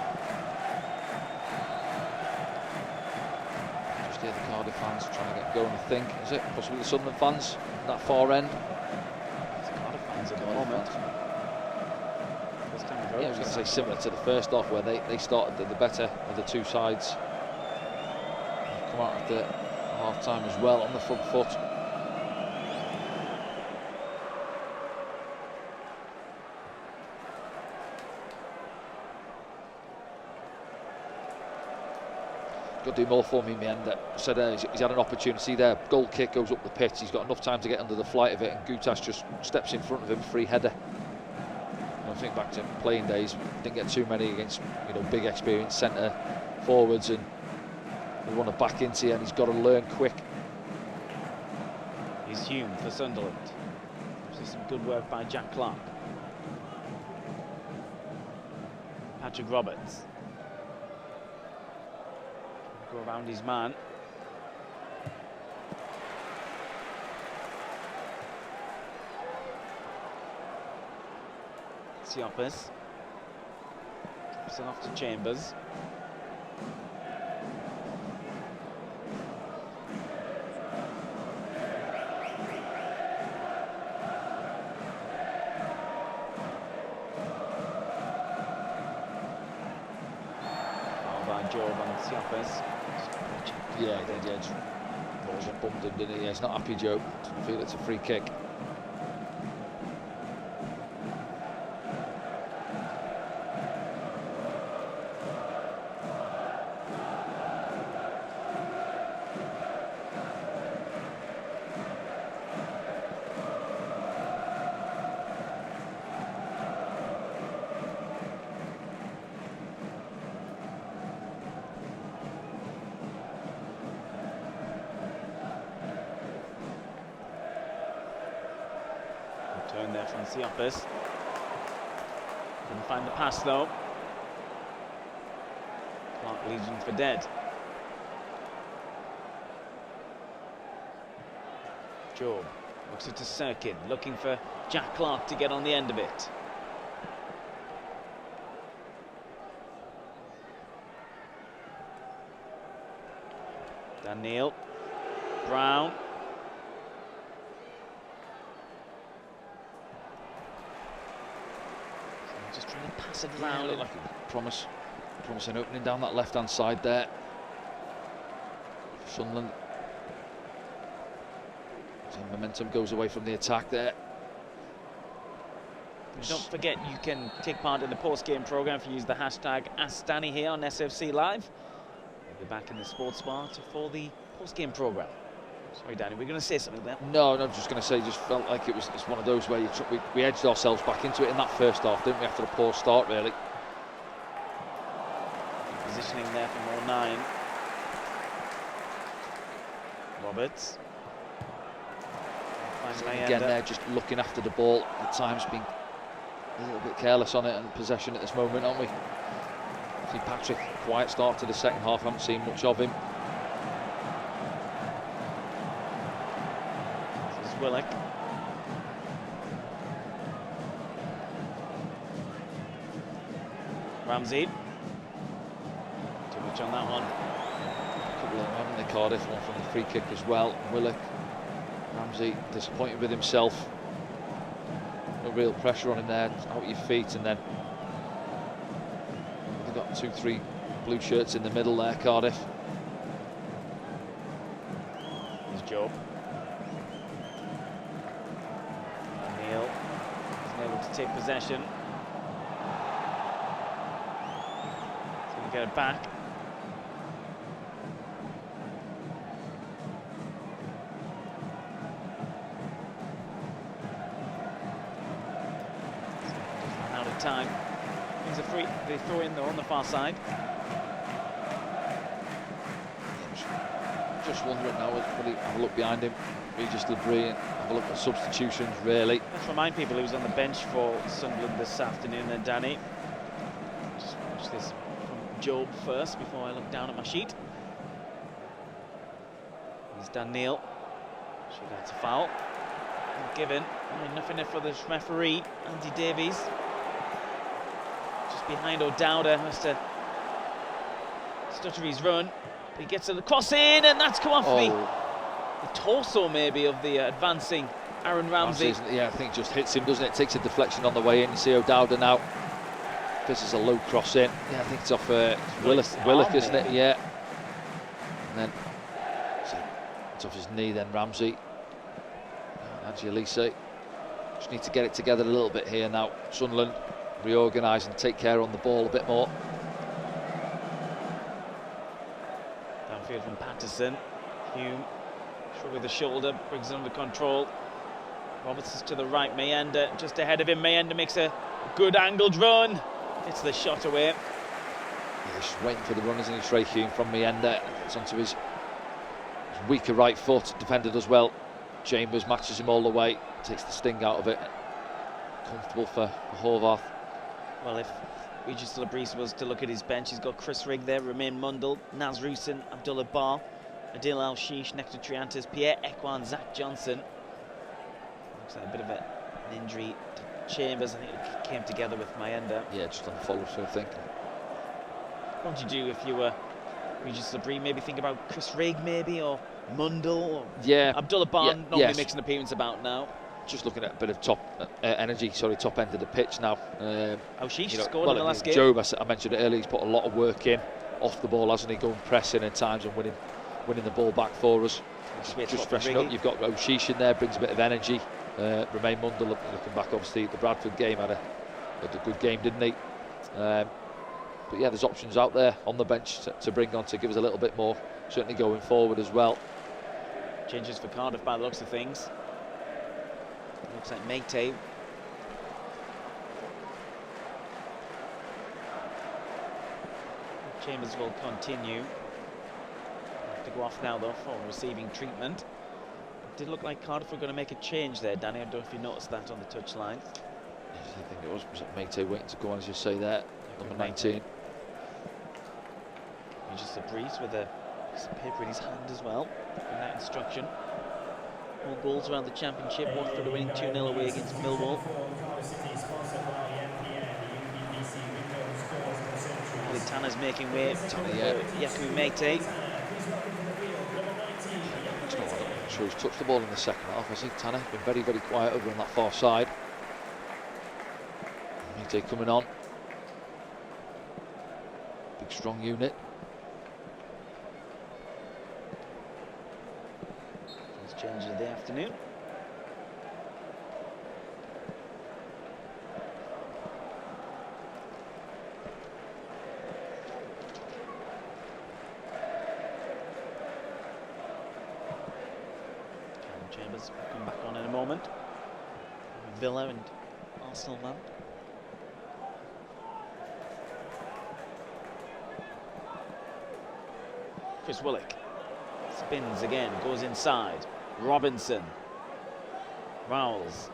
Just hear the Cardiff fans trying to get going, I think. Is it possibly the Sunderland fans that far end? It's Cardiff fans at the moment. Yeah, I was going to say similar to the first half where they started the better of the two sides. They've come out at the half time as well on the front foot. Got to do more for me in the end. Said he's had an opportunity there. Goal kick goes up the pitch. He's got enough time to get under the flight of it, and Gutas just steps in front of him, free header. I think back to playing days, didn't get too many against big experienced centre forwards, and we want to back into you, and he's got to learn quick. He's Hume for Sunderland. This is some good work by Jack Clark. Patrick Roberts. Go around his man. Siopis. Sent off to Chambers. Job on Siopis. Yeah, he did, yeah. Just bumped him, didn't he? Yeah, he's not happy, Joe. I feel it's a free kick. Turn there from Siopis. Couldn't find the pass though. Clark leaves him for dead. Job looks at Sirkin, looking for Jack Clark to get on the end of it. Dan Neil. Brown. Just trying to pass it around. Looked like a promising opening down that left-hand side there for Sunderland. So momentum goes away from the attack there. Don't forget, you can take part in the post-game programme if you use the hashtag AskDanny here on SFC Live. We'll be back in the sports bar for the post-game programme. Sorry, Danny, we're going to say something there. No, I'm just going to say, just felt like it's one of those where we edged ourselves back into it in that first half, didn't we, after a poor start, really. Positioning there from all 9. Roberts. Again, they're just looking after the ball at times, being a little bit careless on it and possession at this moment, aren't we? See Patrick, quiet start to the second half, haven't seen much of him. Willock. Ramsey. Too much on that one. A couple of them, haven't they, Cardiff? One from the free kick as well. Willock. Ramsey disappointed with himself. No real pressure on him there. Out your feet, and then they've got 2-3 blue shirts in the middle there, Cardiff. There's Job. take possession. So we get it back. Out of time. Things are free. They throw in though on the far side. Just wondering now, will he have a look behind him, Regis Labrie, and have a look at substitutions, really. Let's remind people he was on the bench for Sunderland this afternoon, and Danny. Just watch this from Job first before I look down at my sheet. Here's Dan Neil. Sure, that's a foul. Not given. Nothing for this referee, Andy Davies. Just behind O'Dowda, has to stutter his run. He gets the cross in, and that's come off the torso, maybe, of the advancing Aaron Ramsey. Yeah, I think it just hits him, doesn't it? Takes a deflection on the way in. You see O'Dowda now. This is a low cross in. Yeah, I think it's off Willock, isn't it? Yeah. And then it's off his knee, then Ramsey. Angelisi. Just need to get it together a little bit here now. Sunderland reorganise and take care on the ball a bit more. Downfield from Patterson. Hume, short with the shoulder, brings it under control. Robertson's to the right, Mayenda just ahead of him. Mayenda makes a good angled run. Gets the shot away. Yeah, just waiting for the run, isn't he? Trey Hume from Mayenda. It's onto his weaker right foot. Defender does well. Chambers matches him all the way. Takes the sting out of it. Comfortable for Horvath. Well, if Regis Labrie was to look at his bench, he's got Chris Rigg there, Romain Mundle, Naz Rusin, Abdullah Bar, Adil Al-Shish, Nectar Triantis, Pierre Ekwan, Zach Johnson. Looks like a bit of an injury to Chambers. I think it came together with Mayenda. Yeah, just on the follow-through, I think. What would you do if you were Regis Labrie? Maybe think about Chris Rigg, maybe, or Mundle, or Abdullah Bar, not makes an appearance about now. Just looking at a bit of top end of the pitch now. Al-Shish scored in the last game. Job, I mentioned it earlier, he's put a lot of work in off the ball, hasn't he? Going pressing at times and winning the ball back for us. Just freshen up. You've got Al-Shish in there, brings a bit of energy. Romain Mundle, looking back, obviously the Bradford game had a good game, didn't he? But yeah, there's options out there on the bench to bring on to give us a little bit more, certainly going forward as well. Changes for Cardiff by the looks of things. Looks like Meite. Chambers will continue. Have to go off now though for receiving treatment. It did look like Cardiff were going to make a change there, Danny. I don't know if you noticed that on the touchline. Yes, I think it was it Meite waiting to go on, as you say there, number 19. Just a breeze with a piece of paper in his hand as well, in that instruction. More goals around the championship. Watford are winning 2-0 away against Millwall. Ali Tanner's making way. Yaku Meite. I'm sure he's touched the ball in the second half, has he? Tanner been very, very quiet over on that far side. Meite coming on. Big strong unit. Changes of the afternoon. Chambers will come back on in a moment. Villa and Arsenal man. Chris Willock spins again, goes inside. Robinson, Rowles,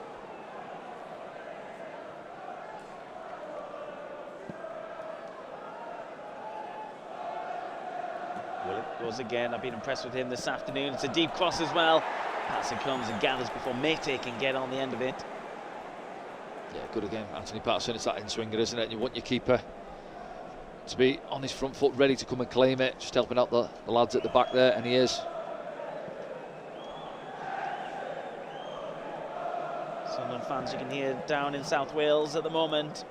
Willock goes again. I've been impressed with him this afternoon. It's a deep cross as well. Patterson comes and gathers before Meite can get on the end of it. Yeah, good again, Anthony Patterson. It's that in-swinger, isn't it? You want your keeper to be on his front foot, ready to come and claim it, just helping out the lads at the back there, and he is. Sunderland fans you can hear down in South Wales at the moment.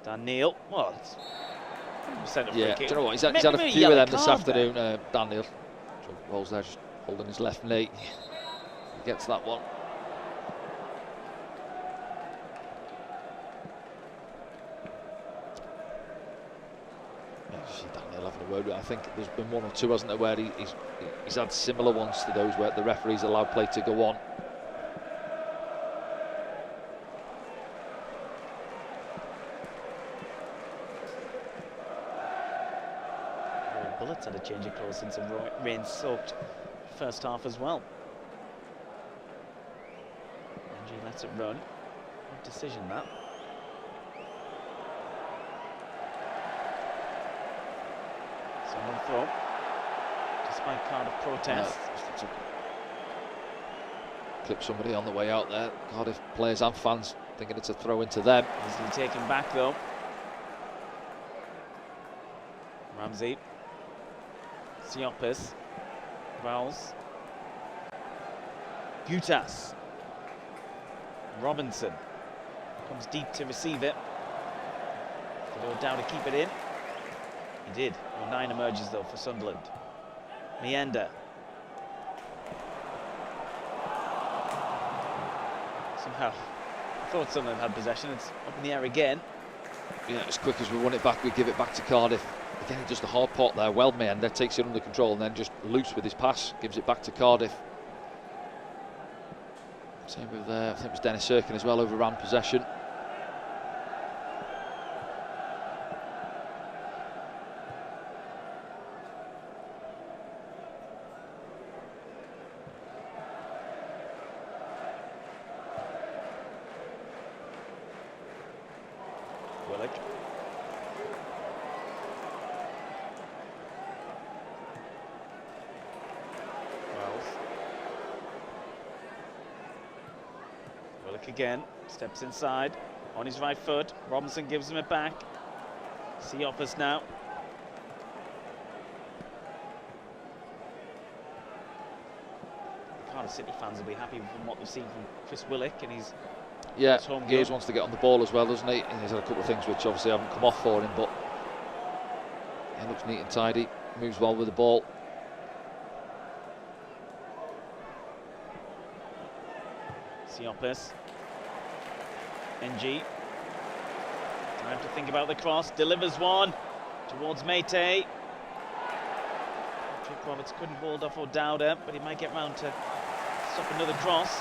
Dan Neil, well, yeah, do you know what? He's had a few of them this afternoon, Dan Neil. So rolls there, just holding his left knee. He gets that one. Daniel having a word. I think there's been one or two, hasn't there, where he's had similar ones to those where the referee's allowed play to go on. Bullets had a change of clothes since a rain-soaked first half as well. NG lets it run. Good decision, that. Someone throw. Despite Cardiff protests. Clip somebody on the way out there. Cardiff players and fans thinking it's a throw into them. Easily taken back though. Ramsey. Siopis. Vowles. Gutas. Robinson. Comes deep to receive it. Did down to keep it in. He did. 9 emerges though for Sunderland. Meander. Somehow, I thought Sunderland had possession. It's up in the air again. Yeah, as quick as we won it back, we give it back to Cardiff. Again, he does the hard part there. Well, Meander takes it under control and then just loose with his pass, gives it back to Cardiff. Same with, I think it was Dennis Erkin as well, overran possession. Willock. Wells. Willock again, steps inside, on his right foot. Robinson gives him it back. Siopis now. The Cardiff City fans will be happy with what they've seen from Chris Willock, and he's Gears wants to get on the ball as well, doesn't he? And he's had a couple of things which obviously haven't come off for him, but he looks neat and tidy, moves well with the ball. Siopis. NG. Time to think about the cross. Delivers one towards Mate. Patrick Roberts couldn't hold off O'Dowda, but he might get round to stop another cross.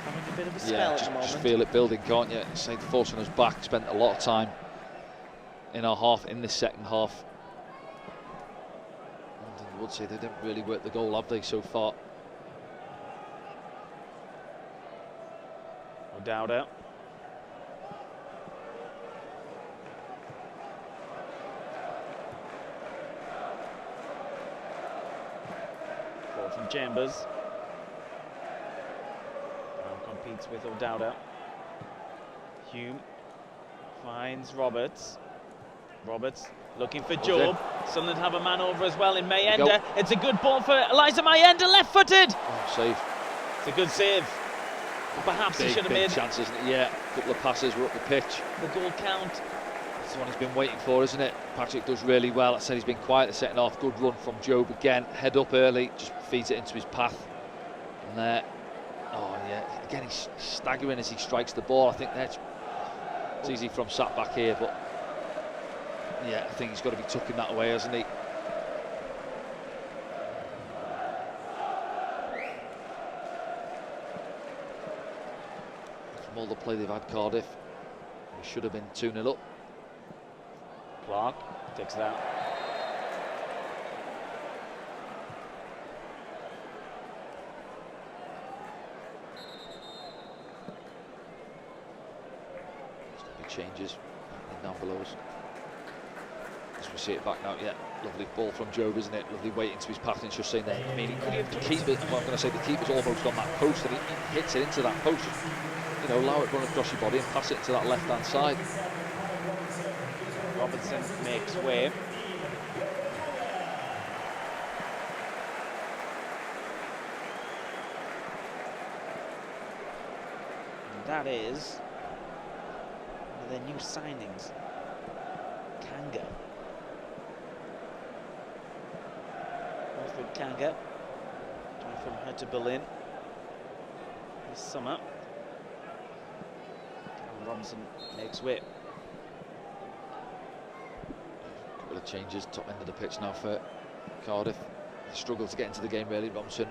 Having a bit of a spell at the moment. Just feel it building, can't you? Say the force on us back. Spent a lot of time in our half, in this second half. I would say they didn't really work the goal, have they, so far? O'Dowda. Ball from Chambers. Now competes with O'Dowda. Hume finds Roberts. Roberts looking for Job. Sunderland have a man over as well in Meander. It's a good ball for Eliza Meander, left-footed. Oh, save. It's a good save. But perhaps he should have made chances. Yeah, a couple of passes were up the pitch. The goal count. That's the one he's been waiting for, isn't it? Patrick does really well. I said he's been quiet the second half. Good run from Job again. Head up early, just feeds it into his path. And there. Oh yeah. Again, he's staggering as he strikes the ball. I think that's it's easy from sat back here, but yeah, I think he's got to be tucking that away, hasn't he? From all the play they've had, Cardiff, we should have been 2-0 up. Clark takes it out. Changes down below us. As we see it back now, yeah, lovely ball from Job, isn't it? Lovely weight into his path, and just saying that. I mean, the keeper, well, I'm going to say the keeper's almost on that post, and he hits it into that post. You know, allow it to run across your body and pass it into that left-hand side. Robinson makes way. And that is their new signings. Kanga. Kaga. From her to Berlin this summer. Karen Robinson makes way. A couple of changes, top end of the pitch now for Cardiff. They struggle to get into the game really, Robinson.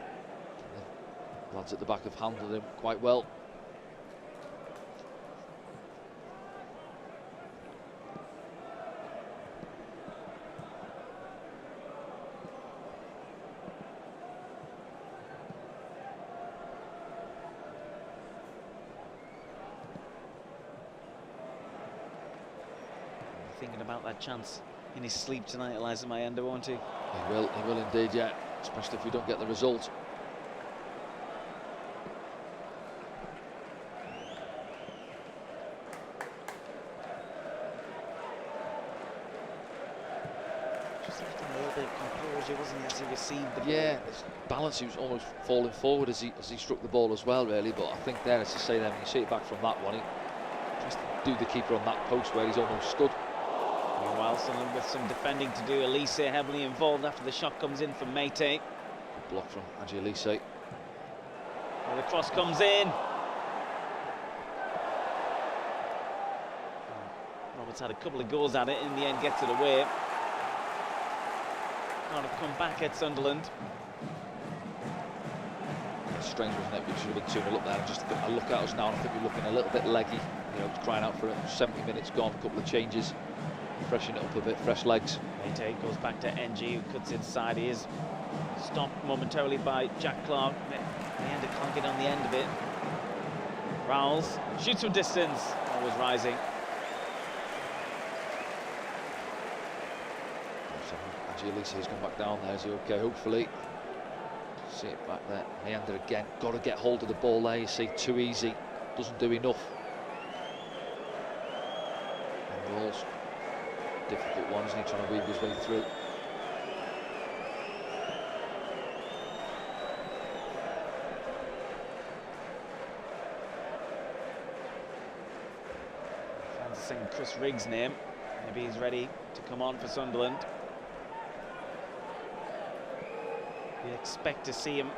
The lads at the back have handled him quite well. Thinking about that chance in his sleep tonight, Eliza Mayenda, won't he? He will indeed, yeah. Especially if we don't get the result. Just left him a little bit of composure, wasn't he, as he received the ball? Yeah, his balance, he was almost falling forward as he struck the ball as well, really. But I think there, as I say, then when you see it back from that one, he tries to do the keeper on that post where he's almost stood. Meanwhile, Sunderland with some defending to do. Elise heavily involved after the shot comes in from Mayte. Block from Angie Elise. Well, the cross comes in. Roberts had a couple of goals at it, in the end gets it away. Cardiff come back at Sunderland. It's strange, wasn't it? We should have been 2-0 up there. Just a look at us now, and I think we're looking a little bit leggy. You know, crying out for it. 70 minutes gone, a couple of changes. Freshen it up a bit, fresh legs. Mayte goes back to NG, who cuts inside. He is stopped momentarily by Jack Clark. Mayenda can't get on the end of it. Rowles shoots from distance, always rising. Angie Elise has gone back down there. Is he okay? Hopefully. See it back there. Mayenda again. Got to get hold of the ball there. You see, too easy. Doesn't do enough. And Rawls. Difficult one, isn't he, trying to weave his way through. Fancying Chris Riggs' name. Maybe he's ready to come on for Sunderland. We expect to see him.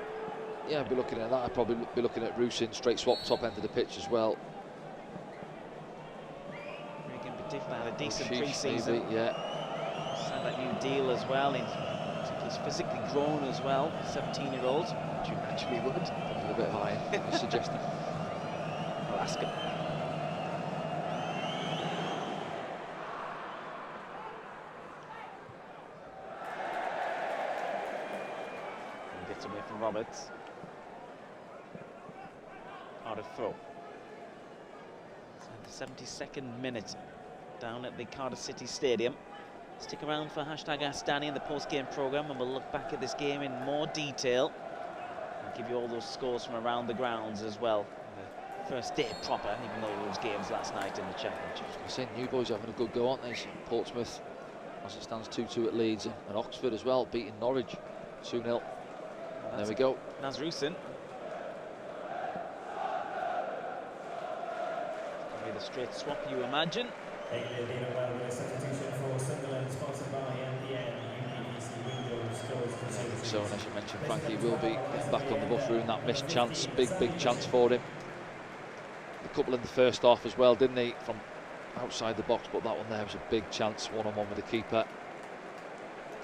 Yeah, I'd be looking at that. I'd probably be looking at Rusin, straight swap, top end of the pitch as well. Rigg in particular had a decent pre-season. Yeah. Signed that new deal as well. He's physically grown as well, 17-year-old, which you naturally would. Probably a bit high, you're suggesting. I'll ask him. He gets away from Roberts. Cardiff throw. So the 72nd minute down at the Cardiff City Stadium. Stick around for hashtag Ask Danny in the post-game programme, and we'll look back at this game in more detail and give you all those scores from around the grounds as well. The first day proper, even though there was games last night in the Championship. I was saying, New Boys having a good go, aren't they? Portsmouth, as it stands, 2-2 at Leeds, and Oxford as well, beating Norwich 2-0. There we go. Nasrusin. Maybe the straight swap, you imagine. So, and as you mentioned, Frankie will be back on the buffer in that missed chance. Big chance for him. A couple in the first half as well, didn't he? From outside the box, but that one there was a big chance, one-on-one with the keeper.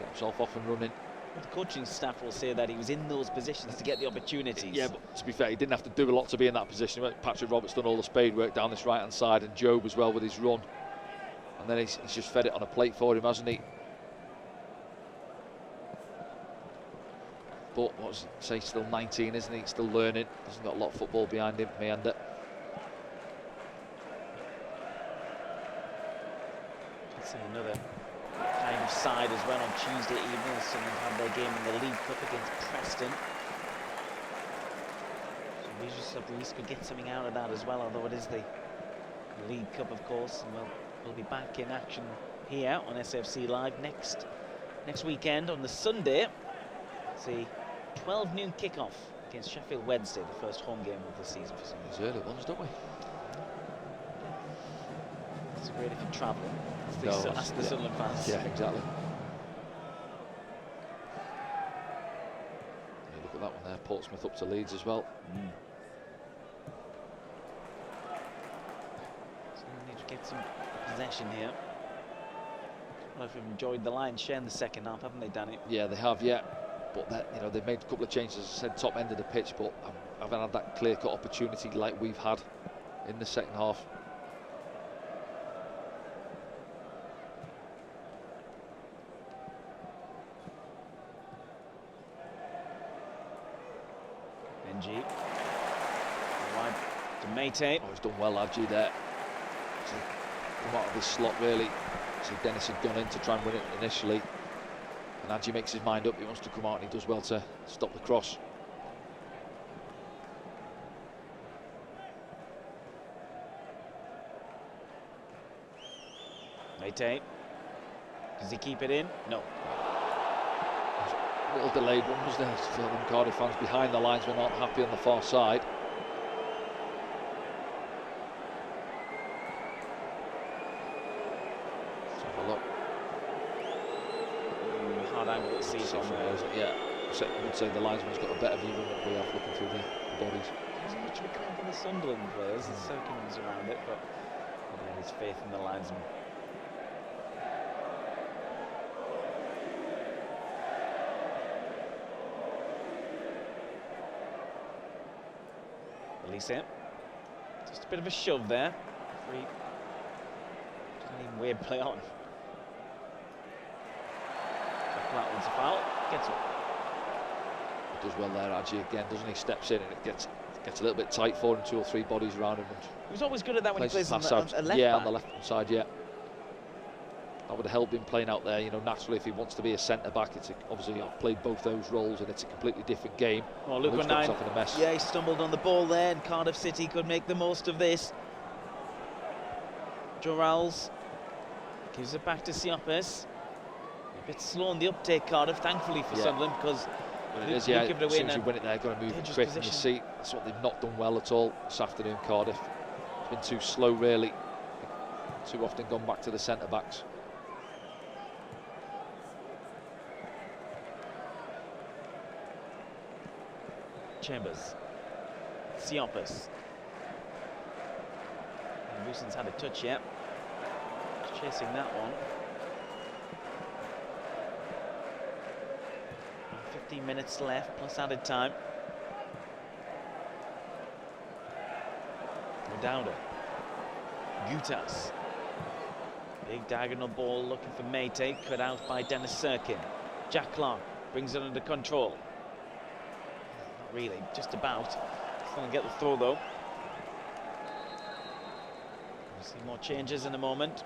Got himself off and running. Well, the coaching staff will say that he was in those positions to get the opportunities. Yeah, but to be fair, he didn't have to do a lot to be in that position. Patrick Roberts done all the spade work down this right-hand side, and Job as well with his run. And then he's just fed it on a plate for him, hasn't he? But what's it say, still 19, isn't he? Still learning. Hasn't got a lot of football behind him, Mayenda. I'd say another kind of side as well on Tuesday evening. Sunderland had their game in the League Cup against Preston. So Regis Fabrice could get something out of that as well, although it is the League Cup, of course, and we'll be back in action here on SFC Live next weekend on the Sunday. It's a 12 noon kickoff against Sheffield Wednesday, the first home game of the season for Sunderland. It's early ones, don't we? It's great if you travel. Ask the Sunderland fans. Yeah, exactly. Portsmouth up to Leeds as well. So we need to get some possession here. Well, if we've enjoyed the line share in the second half, haven't they, Danny? Yeah, they have, yeah. But that, you know, they've made a couple of changes, as I said, top end of the pitch, but I haven't had that clear-cut opportunity like we've had in the second half. Benji. Wide to Mate. Oh, he's done well, Adji, there. To come out of this slot, really. So Dennis had gone in to try and win it initially. And Adji makes his mind up, he wants to come out, and he does well to stop the cross. Mate. Does he keep it in? No. A little delayed one, was there? Still, them Cardiff fans behind the lines were not happy on the far side. Let's have a look. Hard angle to see from there. Yeah, so I would say the linesman's got a better view than what we have looking through the bodies. There's much we can't for the Sunderland players. There's circles around it, but there's faith in the linesman. Release it. Just a bit of a shove there. Free. Doesn't even weird play on. That one's a foul. Gets up. He does well there, Adji, again, doesn't he? Steps in and it gets a little bit tight for him, 2 or 3 bodies around him. He was always good at that when he plays on the left yeah, back. on the left-hand side, yeah. That would have helped him playing out there, you know, naturally if he wants to be a centre-back, obviously I've played both those roles and it's a completely different game. Oh, look at nine. In a mess. Yeah, he stumbled on the ball there and Cardiff City could make the most of this. Jorals gives it back to Siopis. A bit slow on the uptake, Cardiff, thankfully for Sunderland, because it is, yeah, as soon as you win it there, got to move it quick in your seat. That's what they've not done well at all this afternoon, Cardiff. It's been too slow, really. Too often gone back to the centre-backs. Chambers. Siopis. Wilson's had a touch yet. Chasing that one. 15 minutes left, plus added time. Rodauda. Gutas. Big diagonal ball looking for Mate, cut out by Dennis Serkin. Jack Clark brings it under control. Not really, just about. Still gonna get the throw though. We'll see more changes in a moment.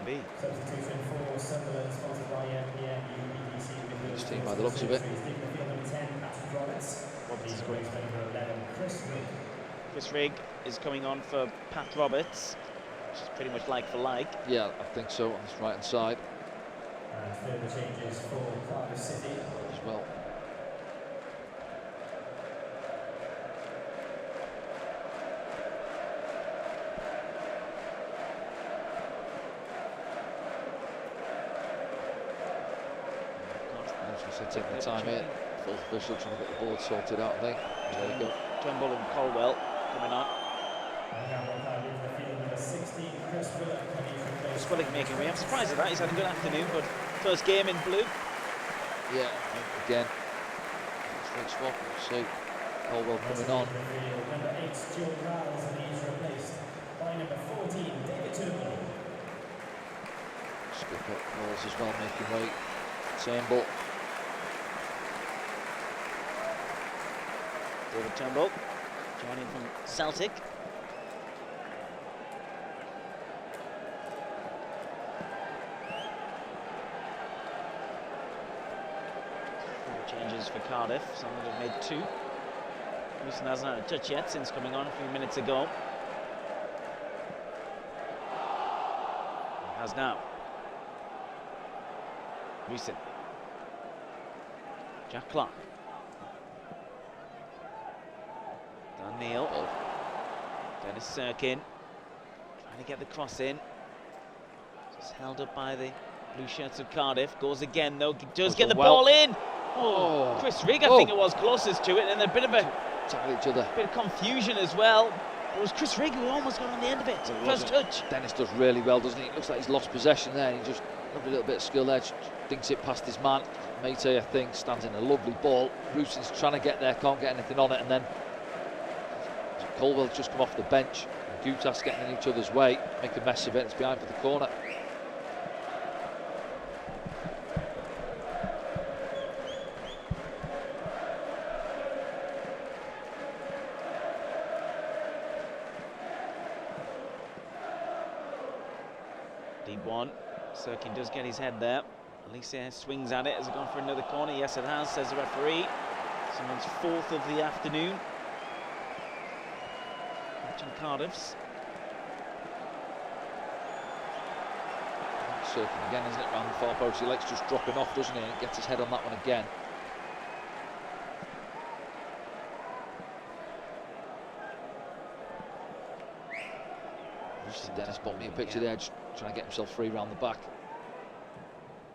Be. Substitution for Sunderland, sponsored by This team by the looks of it. Roberts is going for 11. Chris Rigg is coming on for Pat Roberts, which is pretty much like for like. Yeah, I think so, on this right hand side. And further changes for Cardiff City as well. Taking the time here, full official trying to get the board sorted out, I think. There you go. Turnbull and Colwell coming on. Swilling making way. I'm surprised at that. He's had a good afternoon, but first game in blue. Yeah, again. Straight swap. We'll see. Colwell coming on. Number 8, Stuart Riles, and he's replaced by number 14, David Turnbull. Skip up balls as well, making way. Turnbull. David Turnbull joining from Celtic. Changes for Cardiff. Someone have made 2. Wilson hasn't had a touch yet since coming on a few minutes ago. He has now. Wilson. Jack Clark. Dan Neil. Dennis Serkin. Trying to get the cross in. Just held up by the Blue shirts of Cardiff. Goes again though. Does Goes get the well. ball in. Oh, Chris Rigg, I think it was closest to it, and a bit of tackle each other. bit of confusion as well. It was Chris Rigg who almost got on the end of it. First touch. Dennis does really well, doesn't he? It looks like he's lost possession there. He just a little bit of skill there. Just dinks it past his man. Mate, I think, stands in a lovely ball. Ruson's trying to get there, can't get anything on it, and then Colwell's just come off the bench. And Gutas getting in each other's way, make a mess of it. It's behind for the corner. Deep one. Sirkin does get his head there. Alicia swings at it. Has it gone for another corner? Yes, it has, says the referee. Someone's fourth of the afternoon. Watching Cardiff's. Sirkin again, isn't it, round the far post? He likes just dropping off, doesn't he? And gets his head on that one again. Dennis bought me a picture there, just trying to get himself free round the back.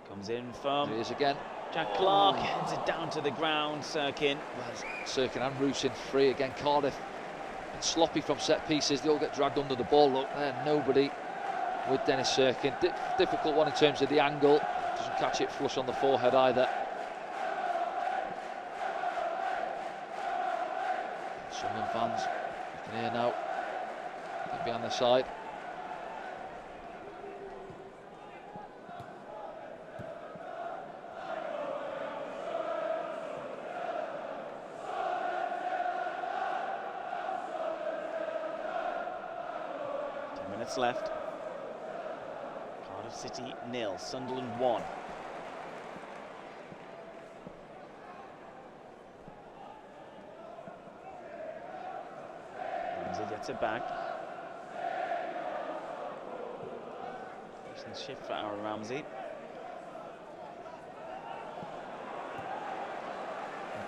Comes in from There he is again. Jack Clark, heads it down to the ground. Sirkin. Well, Sirkin and Rusin free again. Cardiff been sloppy from set pieces. They all get dragged under the ball. Look there, nobody with Dennis Sirkin. Difficult one in terms of the angle. Doesn't catch it flush on the forehead either. Sunderland fans, you can hear now. Get behind the side. Left. Cardiff City 0, Sunderland 1. Ramsey gets it back. Decent shift for Aaron Ramsey.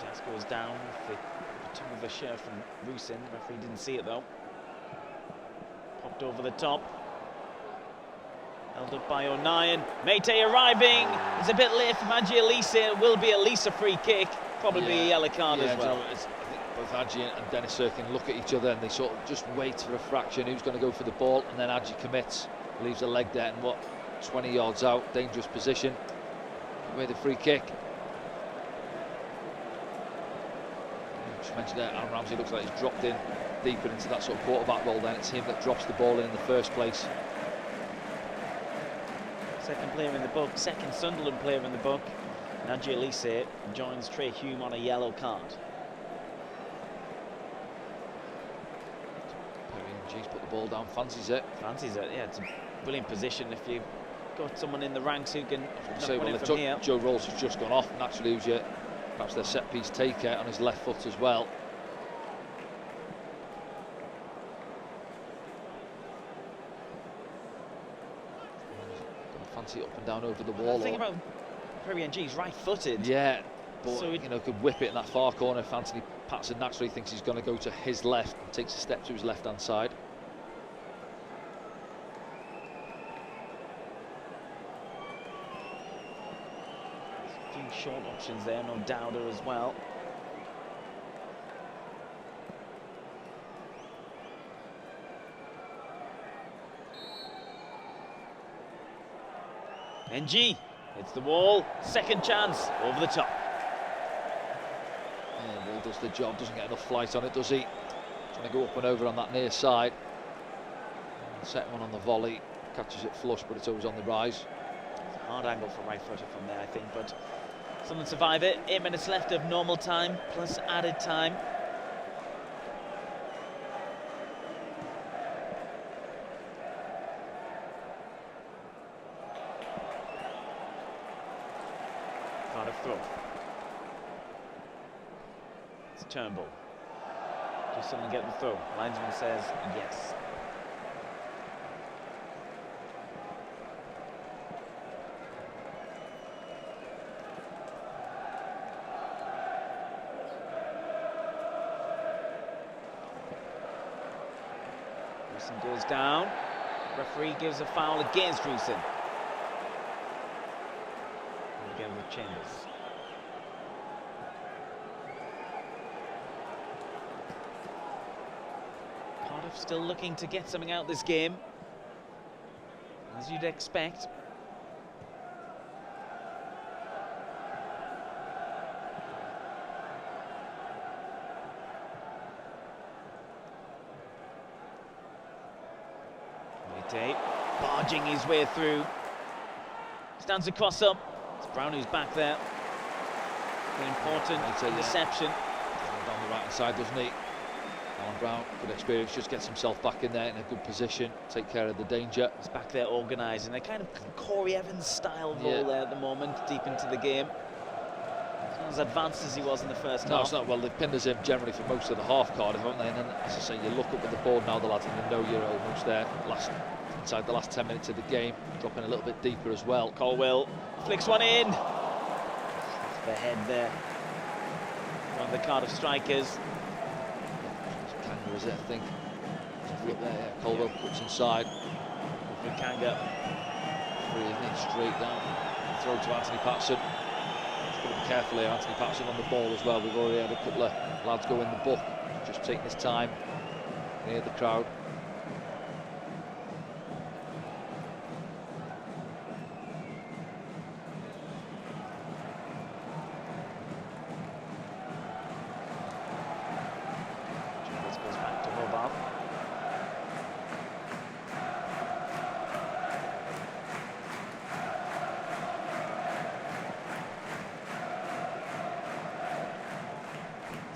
Jas goes down with the top of the shirt from Rusin. Referee didn't see it though. Popped over the top. Held up by O'Nien. Mate arriving. It's a bit late for Adji Elise. It will be at least a free kick. Probably a yellow card as well. I think both Adji and Dennis Sirkin look at each other and they sort of just wait for a fraction. Who's going to go for the ball? And then Adji commits. Leaves a leg there and 20 yards out. Dangerous position. Away the free kick. Just mentioned there, Aaron Ramsey looks like he's dropped in deeper into that sort of quarterback role. Then it's him that drops the ball in the first place. Second player in the book, second Sunderland player in the book. Adji Elise joins Trey Hume on a yellow card. G's put the ball down, fancies it. Fancies it, yeah. It's a brilliant position if you've got someone in the ranks who can knock one in well, from here. Joe Rolls has just gone off. Naturally, who's perhaps their set piece taker on his left foot as well. Fancy up and down over the wall. The thing about Perry and G's right-footed. Yeah, but so could whip it in that far corner. If Anthony Patterson naturally thinks he's going to go to his left and takes a step to his left-hand side. A few short options there, no Dowder as well. NG hits the wall, second chance, over the top. Yeah, the ball does the job, doesn't get enough flight on it, does he? Trying to go up and over on that near side. Second one on the volley, catches it flush, but it's always on the rise. It's a hard angle for right footer from there, I think, but Sunderland survive it. 8 minutes left of normal time, plus added time. Cardiff throw. It's Turnbull. Does someone get the throw? Linesman says yes. Rusin goes down. Referee gives a foul against Rusin. together with Chambers. Cardiff still looking to get something out this game, as you'd expect. Barging his way through, stands across up. It's Brown who's back there. An important interception. Down the right hand side, doesn't he? Alan Brown, good experience, just gets himself back in there in a good position, take care of the danger. He's back there organising a kind of Corey Evans style role there at the moment, deep into the game. He's not as advanced as he was in the first half. No, it's not. Well, they've pinned us in generally for most of the half, Cardiff, haven't they? And then, as I say, you look up at the board now, the lads, and you know you're almost there. Inside the last 10 minutes of the game, dropping a little bit deeper as well. Colwell flicks one in. Off the head there. One of the Cardiff strikers. Kanga, is it, I think? Look there, yeah. Colwell puts inside. With Kanga. Free, isn't it? Straight down. Throw to Anthony Patterson. Just got to be careful here. Anthony Patterson on the ball as well. We've already had a couple of lads go in the book. Just taking his time near the crowd.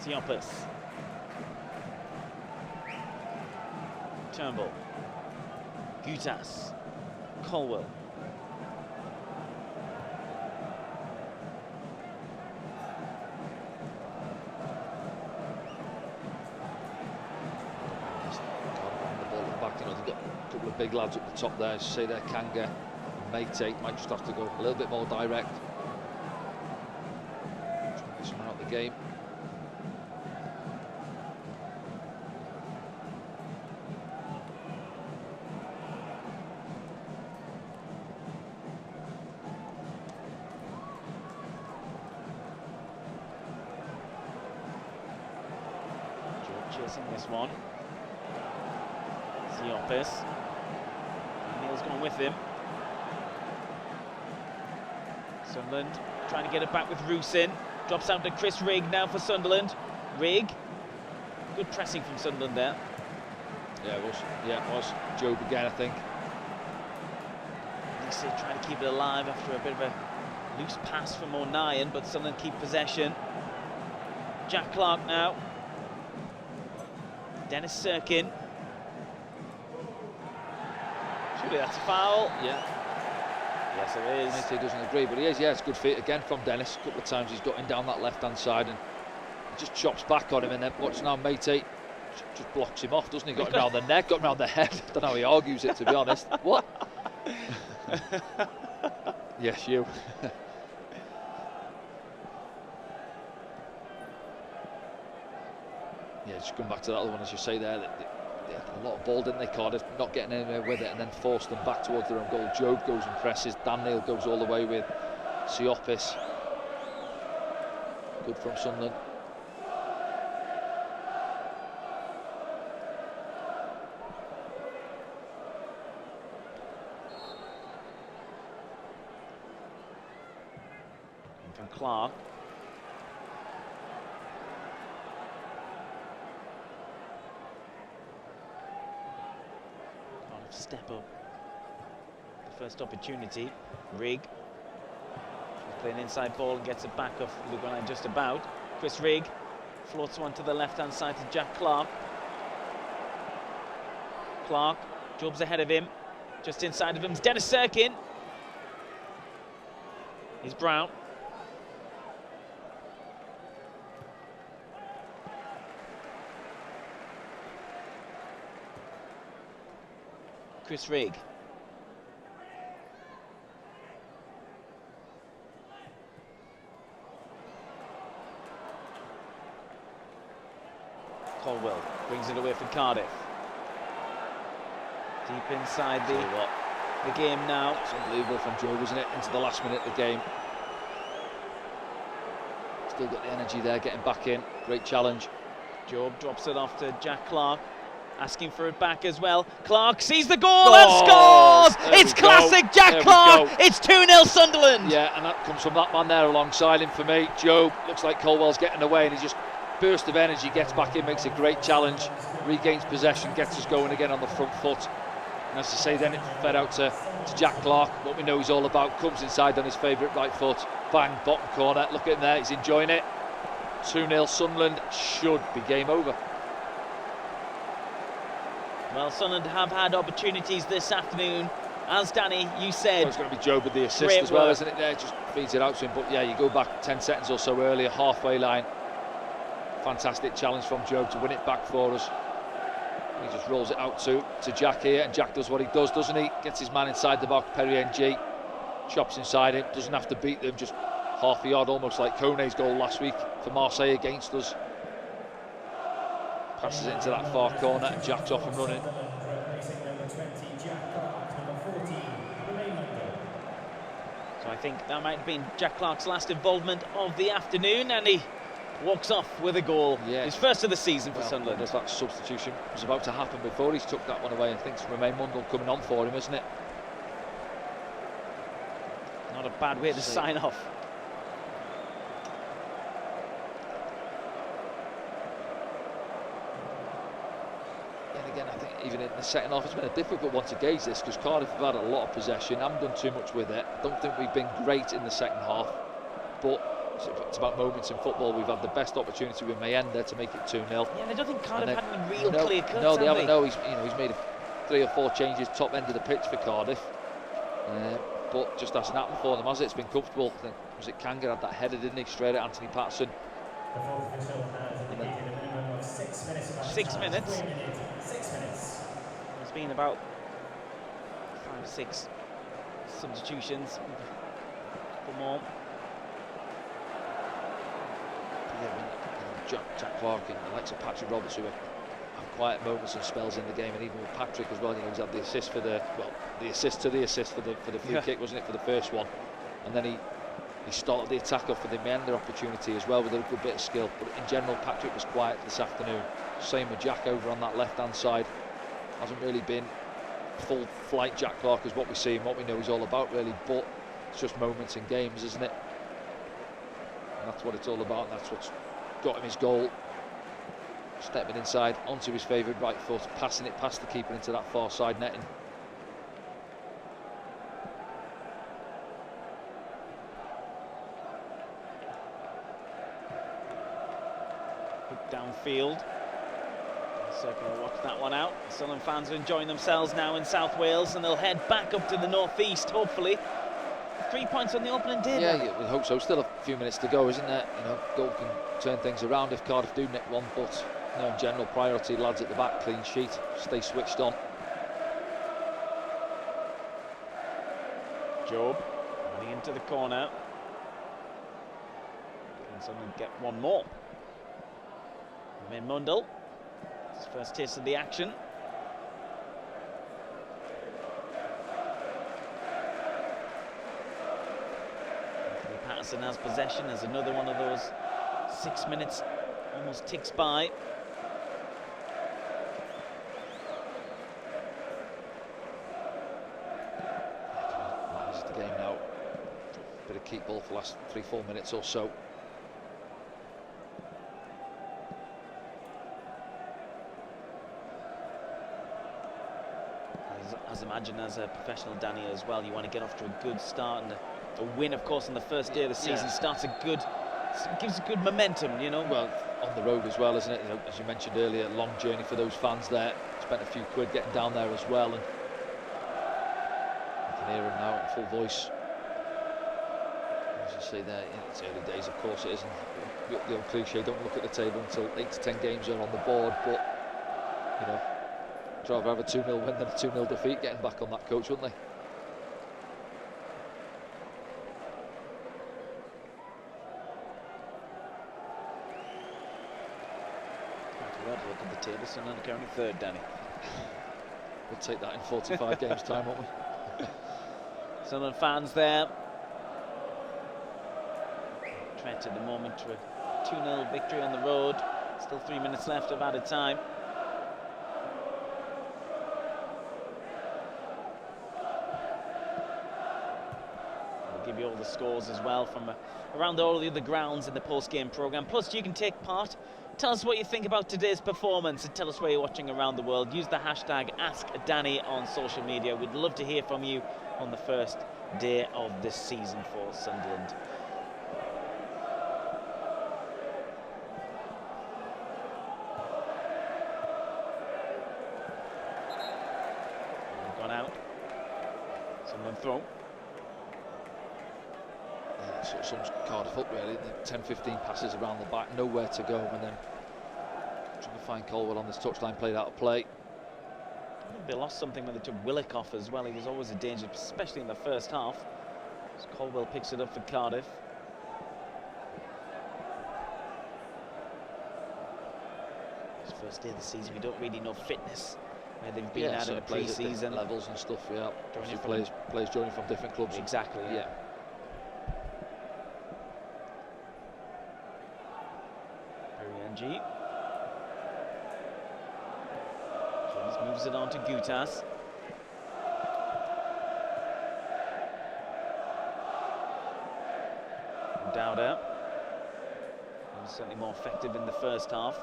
Siopis. Turnbull. Gutas. Colwell. You know, they've got a couple of big lads up the top there, as you say there, Kanga and Mate might just have to go a little bit more direct. Try and get someone out of the game. Chasing this one. Siopis. Neil's gone with him. Sunderland trying to get it back with Roos in. Drops out to Chris Rigg now for Sunderland. Rigg. Good pressing from Sunderland there. Yeah, it was. Yeah, it was. Job again, I think. Lisa trying to keep it alive after a bit of a loose pass from O'Nien, but Sunderland keep possession. Jack Clark now. Dennis Serkin. Surely that's a foul. Yeah. Yes, it is. He doesn't agree, but he is. Yeah, it's good feet again from Dennis. A couple of times he's got him down that left-hand side and he just chops back on him, and then watch now, Mate just blocks him off, doesn't he? Got him around the neck, got him around the head. I don't know how he argues it, to be honest. What? Yes, you. Yeah, just come back to that other one, as you say there. They had a lot of ball, didn't they, Cardiff? Not getting anywhere with it, and then forced them back towards their own goal. Job goes and presses. Dan Neil goes all the way with Siopis. Good from Sunderland. From Clark. Step up. The first opportunity. Rigg. He's playing inside ball and gets it back off Lugan just about. Chris Rigg floats one to the left-hand side to Jack Clark. Clark. Job's ahead of him. Just inside of him is Dennis Serkin. He's Brown. Chris Rigg. Colwell brings it away from Cardiff. Deep inside the game now. It's unbelievable from Joe, isn't it? Into the last minute of the game. Still got the energy there, getting back in. Great challenge. Job drops it off to Jack Clark, asking for it back as well. Clark sees the goal and scores! It's classic Jack Clark! It's 2-0 Sunderland! Yeah, and that comes from that man there alongside him for me. Job, looks like Colwell's getting away, and he just burst of energy, gets back in, makes a great challenge, regains possession, gets us going again on the front foot. And as I say, then it fed out to Jack Clark, what we know he's all about, comes inside on his favourite right foot, bang, bottom corner, look at him there, he's enjoying it. 2-0 Sunderland, should be game over. Well, Sunderland have had opportunities this afternoon. As Danny, you said, well, it's going to be Job with the assist as well, isn't it? There, just feeds it out to him. But yeah, you go back 10 seconds or so earlier, halfway line. Fantastic challenge from Job to win it back for us. He just rolls it out to Jack here, and Jack does what he does, doesn't he? Gets his man inside the box, Perry NG, chops inside him, doesn't have to beat them, just half a yard, almost like Kone's goal last week for Marseille against us. Passes it into that far corner, and Jack's off and running. So I think that might have been Jack Clark's last involvement of the afternoon, and he walks off with a goal. Yeah. His first of the season for Sunderland. That substitution was about to happen before he's took that one away. I think it's Romain Mundle coming on for him, isn't it? Not a bad way to sign off. And again, I think even in the second half, it's been a difficult one to gauge this, because Cardiff have had a lot of possession, haven't done too much with it. I don't think we've been great in the second half, but it's about moments in football. We've had the best opportunity with Mayenda to make it 2-0. Yeah, I don't think Cardiff had any real clear cuts. No, they haven't. No, he's made 3 or 4 changes top end of the pitch for Cardiff, but just hasn't happened for them, has it? It's been comfortable. I think, was it Kanga had that header, didn't he, straight at Anthony Patterson? The fourth official has indicated a minimum of 6 minutes of 6 minutes. 6 minutes. There's been about 5 or 6 substitutions. For more. Jack Clark and the likes of Patrick Roberts, who have quiet moments and spells in the game, and even with Patrick as well, he's had the assist for the assist for the free kick, wasn't it, for the first one, and then he started the attack off for the Mayenda opportunity as well with a good bit of skill. But in general, Patrick was quiet this afternoon. Same with Jack over on that left hand side. Hasn't really been full flight Jack Clark is what we see and what we know he's all about, really, but it's just moments in games, isn't it? And that's what it's all about, and that's what's got him his goal. Stepping inside onto his favourite right foot, passing it past the keeper into that far side netting. Downfield. So going to watch that one out. Sunderland fans are enjoying themselves now in South Wales, and they'll head back up to the northeast, hopefully. 3 points on the opening day. Yeah, we hope so. Still a few minutes to go, isn't there? Goal can turn things around if Cardiff do nick one, but no, in general, priority, lads at the back, clean sheet, stay switched on. Job running into the corner. Can someone get one more? Romain Mundle, his first taste of the action. Anthony Patterson has possession as another one of those 6 minutes almost ticks by. Manage the game now. Bit of keep ball for the last 3-4 minutes or so. As imagine as a professional, Danny, as well, you want to get off to a good start, and a win, of course, on the first day of the season starts gives a good momentum, Well, on the road as well, isn't it? As you mentioned earlier, long journey for those fans there. Spent a few quid getting down there as well, and you can hear him now in full voice. As you say there, it's early days, of course it isn't. The old cliche, don't look at the table until 8 to 10 games are on the board, but I'd rather have a 2-0 win than a 2-0 defeat getting back on that coach, wouldn't they? Look at the table, Sunderland currently third, Danny. We'll take that in 45 games time, won't we? Sunderland fans there threat at the moment to a 2-0 victory on the road. Still 3 minutes left of added time. We'll give you all the scores as well from around all the other grounds in the post-game programme. Plus, you can take part. Tell us what you think about today's performance and tell us where you're watching around the world. Use the hashtag AskDanny on social media. We'd love to hear from you on the first day of this season for Sunderland. Gone out. Sunderland throw. So some Cardiff up really, 10-15 passes around the back, nowhere to go, and then trying to find Colwell on this touchline, played out of play. They lost something when they took Willock off as well. He was always a danger, especially in the first half. So Colwell picks it up for Cardiff. It's first day of the season, we don't really know fitness, where they've been at in the pre-season. Levels and stuff, yeah. Players joining from different clubs. Exactly, yeah. James moves it on to Gutas. Dowda. He was certainly more effective in the first half.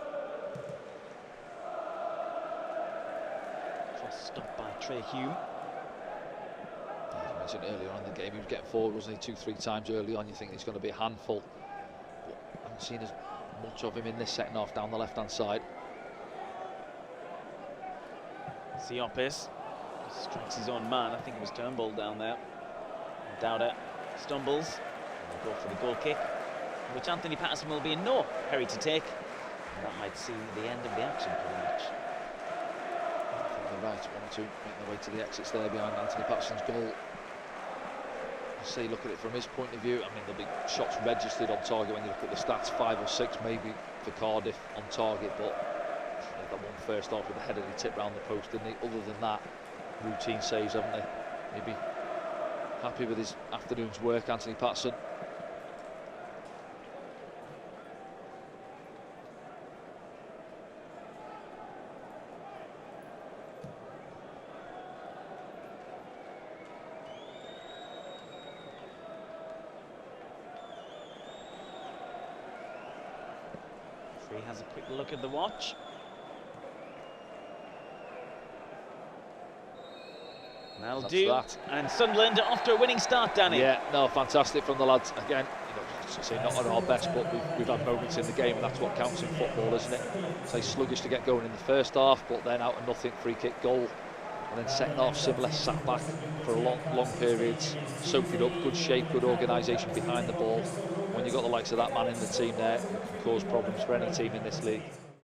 Cross stopped by Trey Hume. As I mentioned earlier on in the game, he was getting forward, wasn't he? 2-3 times early on. You think he's going to be a handful. But I haven't seen as much of him in this second half down the left-hand side. Siopis strikes his own man. I think it was Turnbull down there. Dowda stumbles. We'll go for the goal kick, which Anthony Patterson will be in no hurry to take. And that might see the end of the action pretty much. I think they're right. 1 or 2 make their way to the exits there behind Anthony Patterson's goal. Say, look at it from his point of view. I mean, there'll be shots registered on target when you look at the stats, 5 or 6 maybe for Cardiff on target, but that one first half with the header he tipped round the post, didn't he? Other than that, routine saves, haven't they? Maybe happy with his afternoon's work, Anthony Patterson. He has a quick look at the watch. That'll do. That. And Sunderland off to a winning start, Danny. Yeah, no, fantastic from the lads. Again, say not at our best, but we've had moments in the game, and that's what counts in football, isn't it? Say sluggish to get going in the first half, but then out of nothing, free kick goal. And then second half, similar, sat back for long periods, soaked it up, good shape, good organisation behind the ball. When you've got the likes of that man in the team there, it can cause problems for any team in this league.